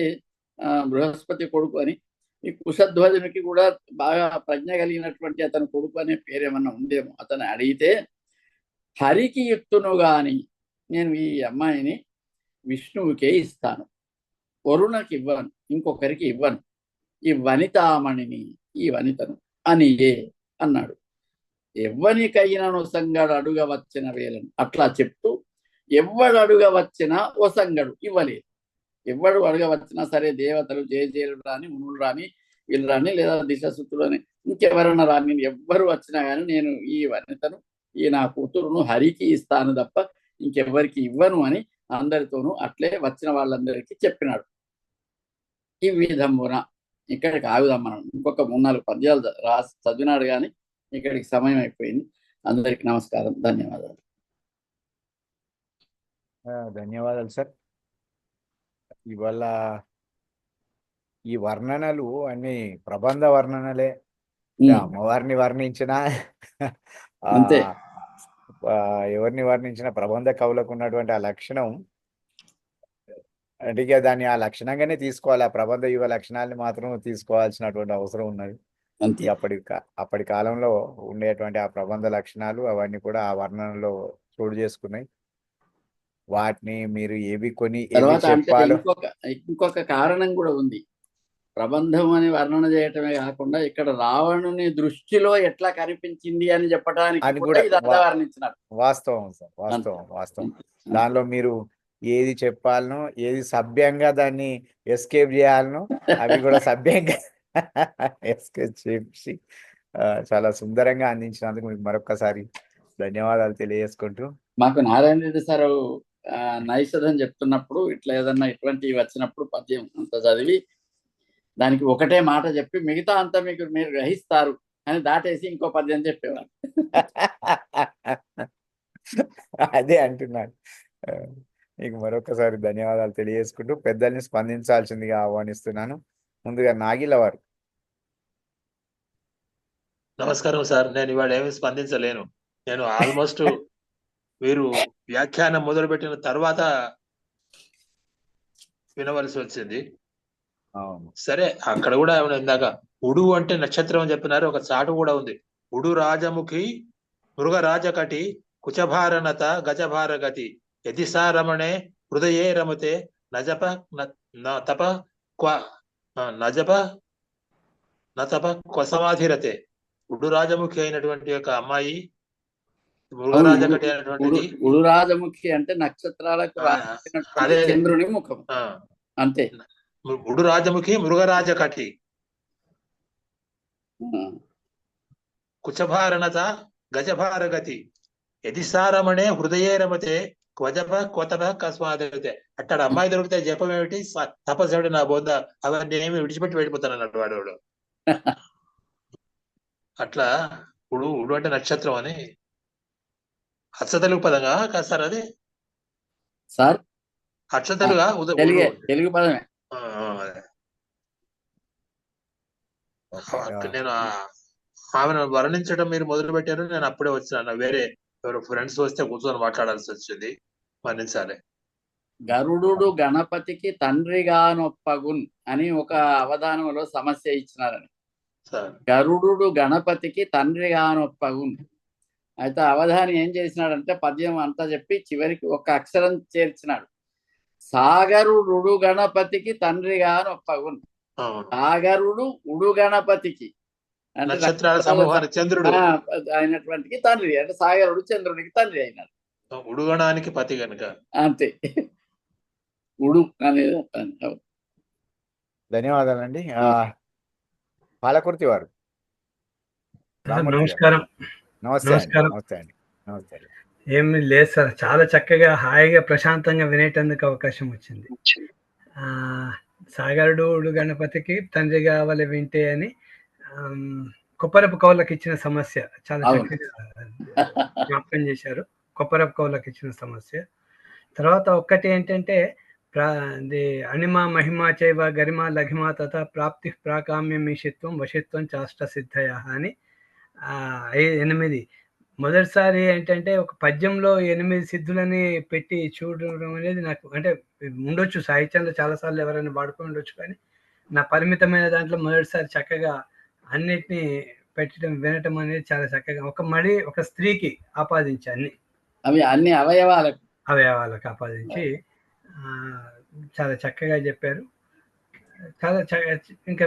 బృహస్పతి కొడుకు అని, ఈ కుశధ్వజునికి కూడా బాగా ప్రజ్ఞ కలిగినటువంటి అతని కొడుకు అనే పేరేమన్నా ఉందేమో. అతను అడిగితే, హరికి ఎత్తును గాని నేను ఈ అమ్మాయిని విష్ణువుకే ఇస్తాను, వరుణకి ఇవ్వను, ఇంకొకరికి ఇవ్వను, ఈ వనితామణిని, ఈ వనితను అనియే అన్నాడు. ఎవ్వనికైనను సంగడు అడుగ వచ్చిన వేలను, అట్లా చెప్తూ ఎవ్వడు అడుగ వచ్చినా ఓ సంగడు ఇవ్వలేదు. ఎవ్వడు అడుగ వచ్చినా సరే, దేవతలు జయజేలు రాని, మునులు రాని, వీళ్ళు రాని, లేదా దిశసుతులు అని ఇంకెవరన్నా రాని, ఎవ్వరు వచ్చినా కానీ నేను ఈ వనితను ఈ నా కూతురును హరికి ఇస్తాను తప్ప ఇంకెవ్వరికి ఇవ్వను అని అందరితోనూ అట్లే వచ్చిన వాళ్ళందరికీ చెప్పినాడు. ఈ విధమున ఇక్కడికి ఆగుదాం. మనం ఇంకొక 3-4 పద్యాలు రాసి చదివినాడు కానీ ఇక్కడికి సమయం అయిపోయింది. అందరికి నమస్కారం, ధన్యవాదాలు. ధన్యవాదాలు సార్. ఇవాళ ఈ వర్ణనలు అన్ని ప్రబంధ వర్ణనలే. అమ్మవారిని వర్ణించిన అంతే. ఎవరిని వర్ణించిన ప్రబంధ కవులకు ఉన్నటువంటి ఆ లక్షణం అంటే దాన్ని ఆ లక్షణంగానే తీసుకోవాలి. ఆ ప్రబంధ యువ లక్షణాలని మాత్రం తీసుకోవాల్సినటువంటి అవసరం ఉన్నది. అప్పటి కాలంలో ఉండేటువంటి ఆ ప్రబంధ లక్షణాలు అవన్నీ కూడా ఆ వర్ణనలో చోటు చేసుకున్నాయి. వాటిని మీరు ఏవి కొని చెప్పాలో ఇంకొక కారణం కూడా ఉంది. ప్రబంధం అని వర్ణన చేయటమే కాకుండా ఇక్కడ రావణుని దృష్టిలో ఎట్లా కనిపించింది అని చెప్పడానికి కూడా వర్ణించినారు. వాస్తవం సార్, వాస్తవం. దానిలో మీరు ఏది చెప్పాలనో, ఏది సభ్యంగా దాన్ని ఎస్కేప్ చేయాలనో అవి కూడా సభ్యంగా ఎస్కేప్ చేసి చాలా సుందరంగా అందించినందుకు మీకు మరొకసారి ధన్యవాదాలు తెలియజేసుకుంటూ, మాకు నారాయణ రెడ్డి సార్ నైషధం చెప్తున్నప్పుడు ఇట్లా ఏదన్నా ఇటువంటివి వచ్చినప్పుడు పద్యం అంత చదివి దానికి ఒకటే మాట చెప్పి మిగతా అంతా మీరు గ్రహిస్తారు అని దాటేసి ఇంకో పద్యం చెప్పేవారు. అదే అంటున్నాను. మీకు మరొకసారి ధన్యవాదాలు తెలియజేసుకుంటూ పెద్దల్ని స్పందించాల్సిందిగా ఆహ్వానిస్తున్నాను. ముందుగా నాగిల వారు. నమస్కారం సార్. నేను ఇవాళ ఏమి స్పందించలేను. నేను ఆల్మోస్ట్ మీరు వ్యాఖ్యానం మొదలుపెట్టిన తర్వాత వినవలసి వచ్చింది. సరే, అక్కడ కూడా ఏమైనా ఇందాక ఉడు అంటే నక్షత్రం అని చెప్పినారు. ఒక చాటు కూడా ఉంది. ఉడు రాజముఖి మృగరాజకటి కుచభారనత గజభారగతి యతిసారమణే హృదయే రమతే నజప నతప నజప నతప క్వసమాధిరతే. ఉడు రాజముఖి అయినటువంటి యొక్క అమ్మాయి మృగరాజకటి అయినటువంటిది. ఉడు రాజముఖి అంటే నక్షత్రాలకు చంద్రుని ముఖం అంతే. ఉడు రాజముఖి మృగరాజకటి కుచభారణత గజభారగతి యతిసారమణే హృదయే రమతే క్వజప కొతప కస్మాదిరతే. అట్టాడు అమ్మాయి దొరికితే జపం ఏమిటి, తపస్సుడు నా బోధ అవన్నీ ఏమి విడిచిపెట్టి వెళ్ళిపోతాను అన్నాడు వాడు. అట్లా ఉడు అంటే నక్షత్రం అని అచ్చ తెలుగు పదంగా కాదు సార్ అది సార్? అచ్చ తెలుగా తెలుగు పదమే. నేను ఆమెను వర్ణించడం మీరు మొదలు పెట్టారు. నేను అప్పుడే వచ్చిన వేరే ఎవరు ఫ్రెండ్స్ వస్తే కూర్చొని మాట్లాడాల్సి వచ్చింది. వర్ణించాలి. గరుడు గణపతికి తండ్రిగానొప్పగున్ అని ఒక అవధానంలో సమస్య ఇచ్చినారని. గరుడు గణపతికి తండ్రిగానొప్పగున్ అయితే అవధాని ఏం చేసినాడంటే పద్యం అంతా చెప్పి చివరికి ఒక అక్షరం చేర్చినాడు. సాగరుడు గణపతికి తండ్రిగానొప్పగున్. సాగరుడు ఉడు గణపతికి అంటే చంద్రుడు అయినటువంటికి తండ్రి, అంటే సాగరుడు చంద్రునికి తండ్రి అయినాడు. ఉడుగణానికి పతి కనుక అంతే. ఉడు అనేది. ధన్యవాదాలండి. పాలకుర్తి వారు. నమస్కారం. నమస్తే అండి. ఏమి లేదు సార్, చాలా చక్కగా హాయిగా ప్రశాంతంగా వినేటందుకు అవకాశం వచ్చింది. సాగరుడు గణపతికి తండ్రి కావాలి వింటే అని కొప్పరపు కవులకు ఇచ్చిన సమస్య చాలా చక్కగా జ్ఞాపకం చేశారు. కొప్పరపు కవులకు ఇచ్చిన సమస్య. తర్వాత ఒక్కటి ఏంటంటే అనిమా మహిమా చైవ గరిమా లఘిమా తథ ప్రాప్తి ప్రాకామ్యం ఈషిత్వం వశిత్వం చాష్ట సిద్ధయ అని 8. మొదటిసారి ఏంటంటే ఒక పద్యంలో 8 సిద్ధులని పెట్టి చూడడం అనేది నాకు అంటే ఉండొచ్చు, సాహిత్యంలో చాలాసార్లు ఎవరైనా వాడుకొని ఉండొచ్చు, కానీ నా పరిమితమైన దాంట్లో మొదటిసారి చక్కగా అన్నిటినీ పెట్టడం వినటం అనేది చాలా చక్కగా ఒక స్త్రీకి ఆపాదించి అన్ని అవయవాలకు ఆపాదించి చాలా చక్కగా చెప్పారు. చాలా ఇంకా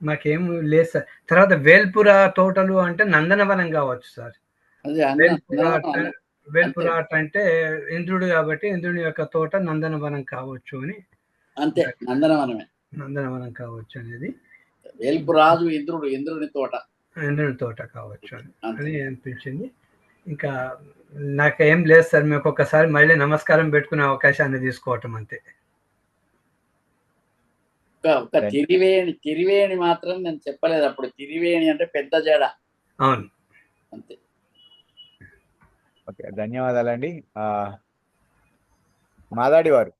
మాకేం లేదు సార్. తర్వాత వేల్పుర తోటలు అంటే నందనవనం కావచ్చు సార్. వేల్పుర అంటే ఇంద్రుడు కాబట్టి ఇంద్రుని యొక్క తోట నందనవనం కావచ్చు అని. అంతే, నందనవనం కావచ్చు అనేది. వేల్పురాజు ఇంద్రుని తోట కావచ్చు అని అనిపించింది. ఇంకా నాకేం లేదు సార్, మీకు ఒక్కసారి మళ్ళీ నమస్కారం పెట్టుకునే అవకాశాన్ని తీసుకోవటం అంతే. ఒక తిరివేణి మాత్రం నేను చెప్పలేదు అప్పుడు. తిరివేణి అంటే పెద్ద జడ. అవును, అంతే. ఓకే, ధన్యవాదాలండి. మాదాడి వారు,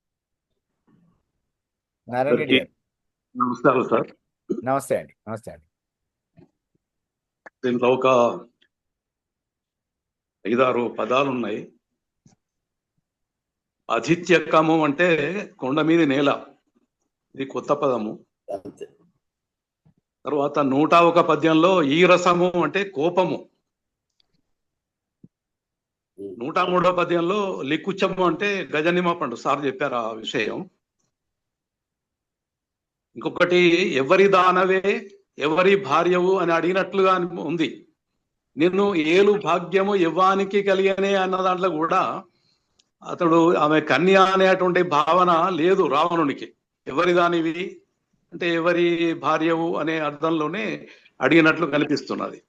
నారాయణ రెడ్డి గారు. నమస్కారం సార్. నమస్తే అండి. నమస్తే అండి. దీంట్లో ఒక 5-6 పదాలు ఉన్నాయి. అధిత్యకము అంటే కొండ మీద నేల, ఇది కొత్త పదము. తర్వాత 101 పద్యంలో ఈ రసము అంటే కోపము. 103వ పద్యంలో లిక్కుచ్చము అంటే గజనిమ పండు. సార్ చెప్పారు ఆ విషయం. ఇంకొకటి ఎవరి దానవే ఎవరి భార్యవు అని అడిగినట్లుగా ఉంది. నిన్ను ఏలు భాగ్యము ఎవ్వానికి కలిగనే అన్న దాంట్లో కూడా అతడు ఆమె కన్య అనేటువంటి భావన లేదు రావణునికి. ఎవరి దానివి అంటే ఎవరి భార్యవు అనే అర్థంలోనే అడిగినట్లు కనిపిస్తున్నది.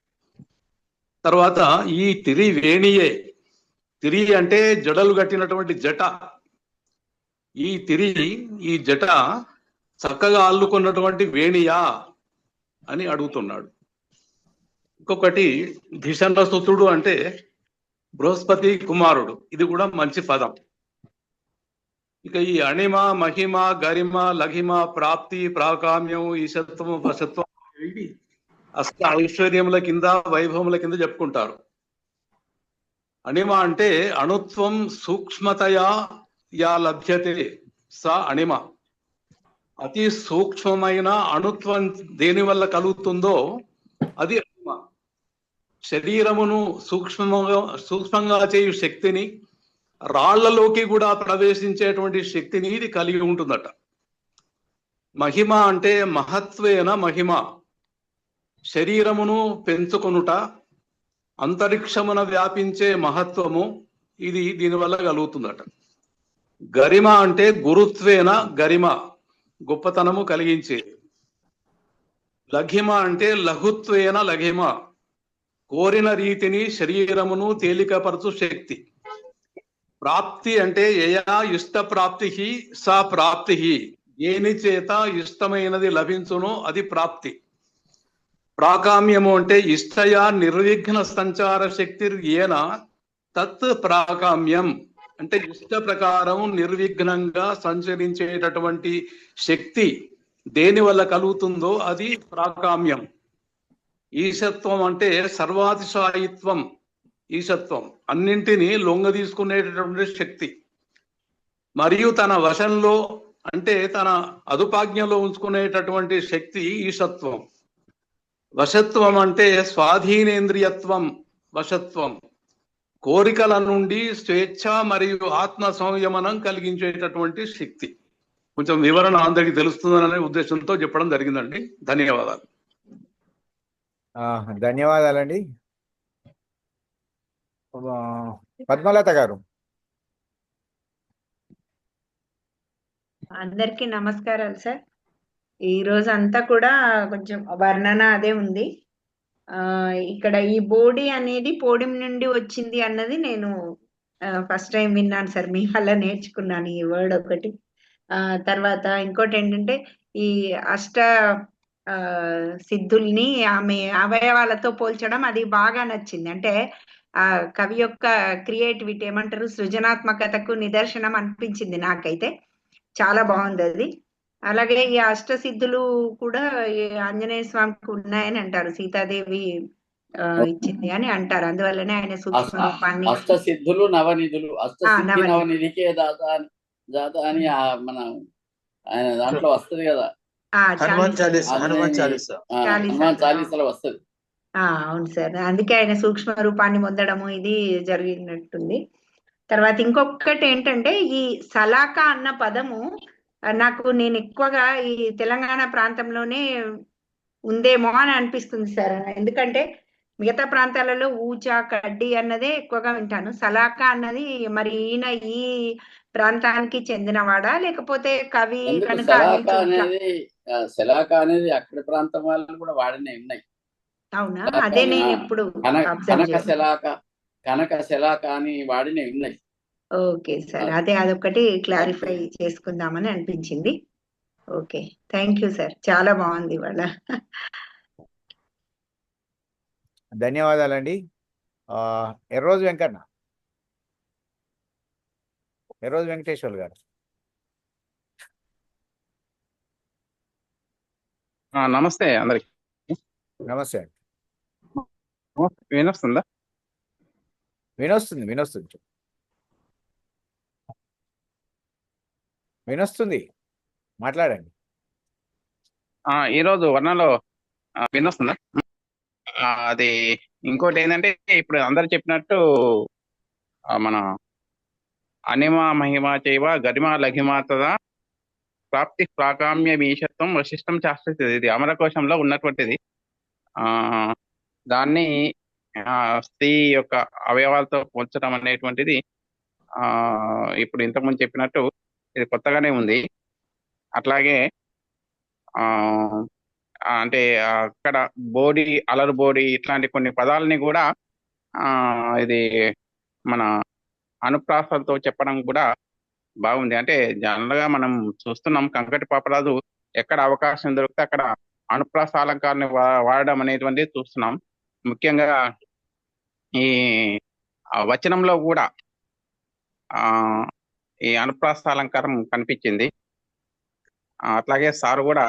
తర్వాత ఈ తిరివేణియే, తిరి అంటే జడలు కట్టినటువంటి జట. ఈ జట చక్కగా అల్లుకున్నటువంటి వేణియా అని అడుగుతున్నాడు. ఇంకొకటి ధిషణసుతుడు అంటే బృహస్పతి కుమారుడు, ఇది కూడా మంచి పదం. ఇక ఈ అణిమ, మహిమ, గరిమ, లఘిమ, ప్రాప్తి, ప్రాకామ్యం, ఈశత్వం, వశత్వం ఇవి అష్ట ఐశ్వర్యముల కింద, వైభవముల కింద చెప్పుకుంటారు. అణిమ అంటే అణుత్వం సూక్ష్మతయా యా లభ్యతే స అణిమ. అతి సూక్ష్మమైన అణుత్వం దేని వల్ల కలుగుతుందో అది అణిమ. శరీరమును సూక్ష్మంగా చేయు శక్తిని, రాళ్లలోకి కూడా ప్రవేశించేటువంటి శక్తిని ఇది కలిగి ఉంటుందట. మహిమ అంటే మహత్వేన మహిమ, శరీరమును పెంచుకొనుట, అంతరిక్షమున వ్యాపించే మహత్వము ఇది దీనివల్ల కలుగుతుందట. గరిమ అంటే గురుత్వేన గరిమ, గొప్పతనము కలిగించేది. లఘిమ అంటే లఘుత్వేన లఘిమ, కోరిన రీతిని శరీరమును తేలికపరచు శక్తి. ప్రాప్తి అంటే యయా ఇష్ట ప్రాప్తి సా ప్రాప్తి, ఏని చేత ఇష్టమైనది లభించునో అది ప్రాప్తి. ప్రాకామ్యము అంటే ఇష్టయా నిర్విఘ్న సంచార శక్తి ఏన తత్ ప్రాకామ్యం, అంటే ఇష్ట ప్రకారం నిర్విఘ్నంగా సంచరించేటటువంటి శక్తి దేని వల్ల కలుగుతుందో అది ప్రాకామ్యం. ఈశత్వం అంటే సర్వాతిశాయిత్వం, ఈశత్వం అన్నింటినీ లొంగ తీసుకునేటటువంటి శక్తి. మరియు తన వశంలో అంటే తన అదుపాజ్ఞలో ఉంచుకునేటటువంటి శక్తి ఈశత్వం. వశత్వం అంటే స్వాధీనేంద్రియత్వం, వశత్వం కోరికల నుండి స్వేచ్ఛ మరియు ఆత్మ సంయమనం కలిగించేటటువంటి శక్తి. కొంచెం వివరణ అందరికీ తెలుస్తుందనే ఉద్దేశంతో చెప్పడం జరిగిందండి. ధన్యవాదాలు. ధన్యవాదాలండి. పద్మలత గారు. అందరికీ నమస్కారాలు సార్. ఈ రోజు అంతా కూడా కొంచెం వర్ణన అదే ఉంది. ఇక్కడ ఈ బోడి అనేది పోడిం నుండి వచ్చింది అన్నది నేను ఫస్ట్ టైం విన్నాను సార్, మీ వల్ల నేర్చుకున్నాను ఈ వర్డ్ ఒకటి. తర్వాత ఇంకోటి ఏంటంటే ఈ అష్ట సిద్ధుల్ని ఆమె అవయవాలతో పోల్చడం అది బాగా నచ్చింది. అంటే ఆ కవి యొక్క క్రియేటివిటీ ఏమంటారు, సృజనాత్మకతకు నిదర్శనం అనిపించింది నాకైతే. చాలా బాగుంది అది. అలాగే ఈ అష్టసిద్ధులు కూడా ఆంజనేయ స్వామికి ఉన్నాయని అంటారు, సీతాదేవి ఇచ్చింది అని అంటారు. అందువల్లనే ఆయన సూక్ష్మ రూపాన్ని అష్టసిద్ధులు నవనిధులు, అష్టసిద్ధి నవనిధికే దాత అని మన ఆయన దాంట్లో వస్తుంది కదా, హనుమాన్ చాలీసాలో వస్తుంది. అవును సార్, అందుకే ఆయన సూక్ష్మ రూపాన్ని పొందడము ఇది జరిగినట్టుంది. తర్వాత ఇంకొకటి ఏంటంటే ఈ సలాక అన్న పదము నాకు నేను ఎక్కువగా ఈ తెలంగాణ ప్రాంతంలోనే ఉందేమో అని అనిపిస్తుంది సార్. ఎందుకంటే మిగతా ప్రాంతాలలో ఊచా కడ్డీ అన్నదే ఎక్కువగా వింటాను. సలాక అన్నది మరి ఈయన ఈ ప్రాంతానికి చెందినవాడా లేకపోతే కవి కనుక సలాక అనేది అక్కడి ప్రాంతం వాళ్ళు కూడా వాడినే ఉన్నాయి. అవునా? అదే నేను ఎప్పుడు కనక శలాక, కనక శలాక అని వాడినవి ఉన్నాయి. ఓకే సార్, అదే అదొకటి క్లారిఫై చేసుకుందామని అనిపించింది. ఓకే, థ్యాంక్ యూ సార్, చాలా బాగుంది ఇవాళ. ధన్యవాదాలండి. ఎర్రోజు వెంకన్న, ఎర్రోజు వెంకటేశ్వర్ గారు. నమస్తే అందరికి. నమస్తే. వినొస్తుందా? వినొస్తుంది వినొస్తుంది, మాట్లాడండి. ఈరోజు వర్ణంలో వినొస్తుందా? అది ఇంకోటి ఏంటంటే, ఇప్పుడు అందరు చెప్పినట్టు మన అనిమ మహిమ చైవ గరిమ లఘిమ తదా ప్రాప్తి ప్రాకామ్య మీషత్వం వశిష్టం శాస్త్ర, ఇది అమరకోశంలో ఉన్నటువంటిది. దాన్ని స్త్రీ యొక్క అవయవాలతో పోల్చడం అనేటువంటిది ఇప్పుడు ఇంతకుముందు చెప్పినట్టు ఇది కొత్తగానే ఉంది. అట్లాగే అంటే అక్కడ బోడి, అలరు బోడి ఇట్లాంటి కొన్ని పదాలని కూడా ఇది మన అనుప్రాసాలతో చెప్పడం కూడా బాగుంది. అంటే జనరల్గా మనం చూస్తున్నాం, కంకటి పాపరాజు ఎక్కడ అవకాశం దొరికితే అక్కడ అనుప్రాస అలంకారాన్ని వాడడం అనేటువంటిది చూస్తున్నాం. ముఖ్యంగా ఈ వచనంలో కూడా ఈ అనుప్రాస అలంకారం కనిపించింది. అట్లాగే సారు కూడా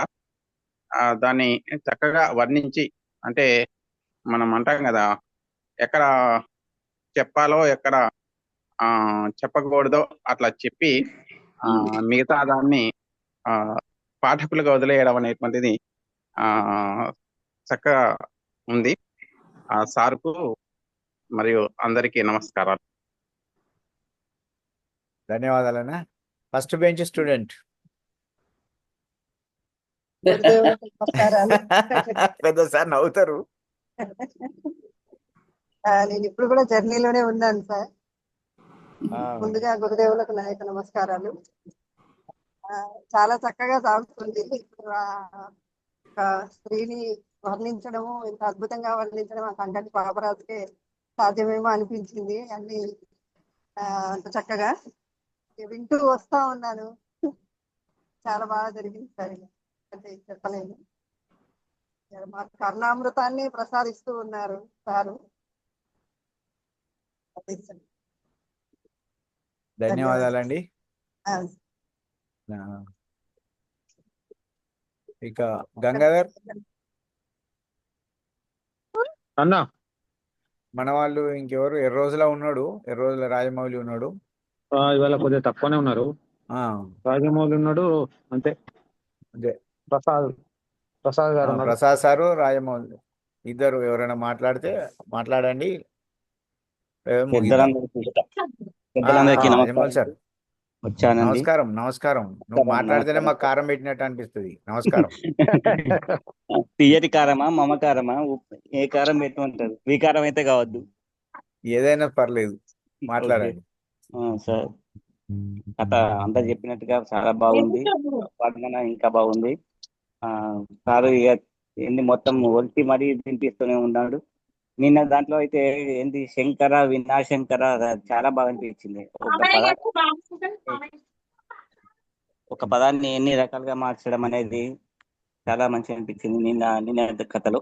దాన్ని చక్కగా వర్ణించి, అంటే మనం అంటాం కదా, ఎక్కడ చెప్పాలో ఎక్కడ చెప్పకూడదో అట్లా చెప్పి మిగతా దాన్ని పాఠకులుగా వదిలేయడం అనేటువంటిది చక్కగా ఉంది. సార్కు మరియు అందరికీ నమస్కారాలు. ధన్యవాదాలన్నా. First bench student. పెద్ద సార్ నవ్వుతారు. నేను ఇప్పుడు కూడా జర్నీలోనే ఉన్నాను సార్. ముందుగా గురుదేవులకు నాయక నమస్కారాలు. చాలా చక్కగా సాగుతుంది. స్త్రీని వర్ణించడము, ఇంత అద్భుతంగా వర్ణించడం ఆ కంకటి పాపరాజుకే సాధ్యమేమో అనిపించింది. అన్ని అంత చక్కగా వింటూ వస్తా ఉన్నాను. చాలా బాగా జరిగింది సార్. అంటే చెప్పలేను. మా కర్ణామృతాన్ని ప్రసాదిస్తూ ఉన్నారు సారు. ధన్యవాదాలండి. ఇక గంగాధర్ అన్నా, మన వాళ్ళు ఇంకెవరు? ఎర్రోజులా ఉన్నాడు, ఎర్రోజుల రాజమౌళి ఉన్నాడు. ఇవాళ కొద్దిగా తక్కువనే ఉన్నారు. రాజమౌళి ఉన్నాడు, అంతే. అదే ప్రసాద్ గారు, ప్రసాద్ సారు, రాజమౌళి ఇద్దరు. ఎవరైనా మాట్లాడితే మాట్లాడండి. సార్ నమస్కారం. నమస్కారం. నువ్వు మాట్లాడితేనే మాకు కారం పెట్టినట్టు అనిపిస్తుంది. నమస్కారం. తీయటి కారమా, మమకారమా, ఏ కారం పెట్టమంటారు? వికారం అయితే కావద్దు, ఏదైనా పర్లేదు, మాట్లాడండి. సార్ కథ అంతా చెప్పినట్టుగా చాలా బాగుంది. వర్ణన ఇంకా బాగుంది. సారు ఇక ఏంది మొత్తం ఒంటి మరీ తినిపిస్తూనే ఉన్నాడు. నిన్న దాంట్లో అయితే ఏంది శంకర వినాశంకర, చాలా బాగా అనిపించింది. ఒక పదాన్ని ఎన్ని రకాలుగా మార్చడం అనేది చాలా మంచిగా అనిపించింది నిన్న కథలో.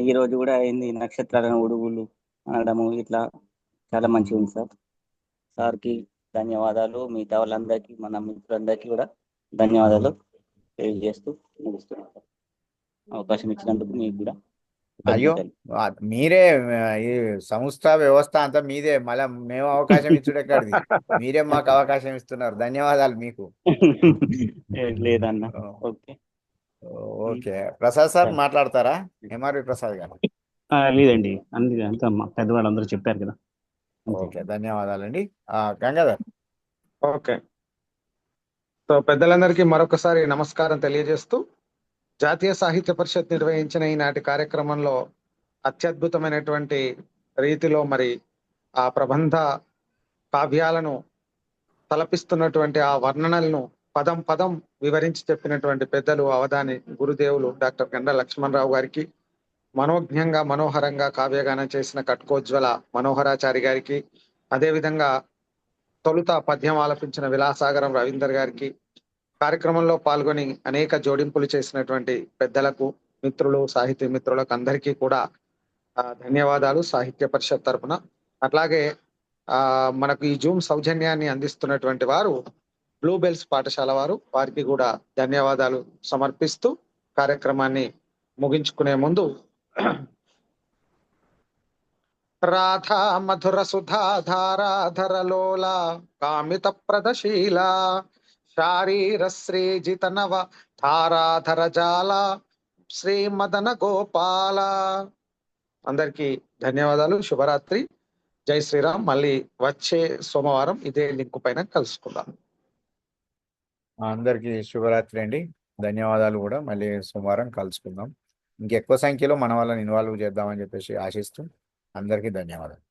ఈ రోజు కూడా ఏంది నక్షత్రాలను ఉడుగులు అనడము, ఇట్లా చాలా మంచిగా ఉంది సార్. సార్కి ధన్యవాదాలు. మిగతా వాళ్ళందరికీ, మన మిత్రులందరికీ కూడా ధన్యవాదాలు తెలియజేస్తూ ముగిస్తున్నాను. అవకాశం ఇచ్చినందుకు మీకు కూడా. అయ్యో, మీరే ఈ సంస్థ వ్యవస్థ అంతా మీదే, మళ్ళీ మేము అవకాశం ఇచ్చుడు ఎక్కడిది? మీరే మాకు అవకాశం ఇస్తున్నారు. ధన్యవాదాలు మీకు. లేదన్నా. ఓకే, ప్రసాద్ సార్ మాట్లాడతారా? ఎంఆర్వి ప్రసాద్ గారు. లేదండి, అంతా పెద్దవాళ్ళందరూ చెప్పారు కదా. ఓకే, ధన్యవాదాలండి. గంగాధర్. ఓకే, సో పెద్దలందరికీ మరొకసారి నమస్కారం తెలియజేస్తూ, జాతీయ సాహిత్య పరిషత్ నిర్వహించిన ఈనాటి కార్యక్రమంలో అత్యద్భుతమైనటువంటి రీతిలో మరి ఆ ప్రబంధ కావ్యాలను తలపిస్తున్నటువంటి ఆ వర్ణనలను పదం పదం వివరించి చెప్పినటువంటి పెద్దలు అవధాని గురుదేవులు డాక్టర్ గండ్ర లక్ష్మణరావు గారికి, మనోజ్ఞంగా మనోహరంగా కావ్యగానం చేసిన కట్కోజ్వల మనోహరాచారి గారికి, అదేవిధంగా తొలుత పద్యం ఆలపించిన విలాసాగరం రవీందర్ గారికి, కార్యక్రమంలో పాల్గొని అనేక జోడింపులు చేసినటువంటి పెద్దలకు, మిత్రులు, సాహితీ మిత్రులకు అందరికీ కూడా ధన్యవాదాలు సాహిత్య పరిషత్ తరపున. అట్లాగే మనకు ఈ జూమ్ సౌజన్యాన్ని అందిస్తున్నటువంటి వారు బ్లూ బెల్స్ పాఠశాల వారికి కూడా ధన్యవాదాలు సమర్పిస్తూ కార్యక్రమాన్ని ముగించుకునే ముందు రాధా మధుర సుధాధారాధరలోల కామిత ప్రదశీల శారీర శ్రీజిత నవ ధారాధర జాల శ్రీ మదన గోపాల. అందరికీ ధన్యవాదాలు. శుభరాత్రి. జై శ్రీరామ్. మళ్ళీ వచ్చే సోమవారం ఇదే లింక్ పైన కలుసుకుందాం. అందరికీ శుభరాత్రి అండి. ధన్యవాదాలు కూడా. మళ్ళీ సోమవారం కలుసుకుందాం. ఇంకెక్కువ సంఖ్యలో మన వాళ్ళని ఇన్వాల్వ్ చేద్దామని చెప్పేసి ఆశిస్తూ అందరికీ ధన్యవాదాలు.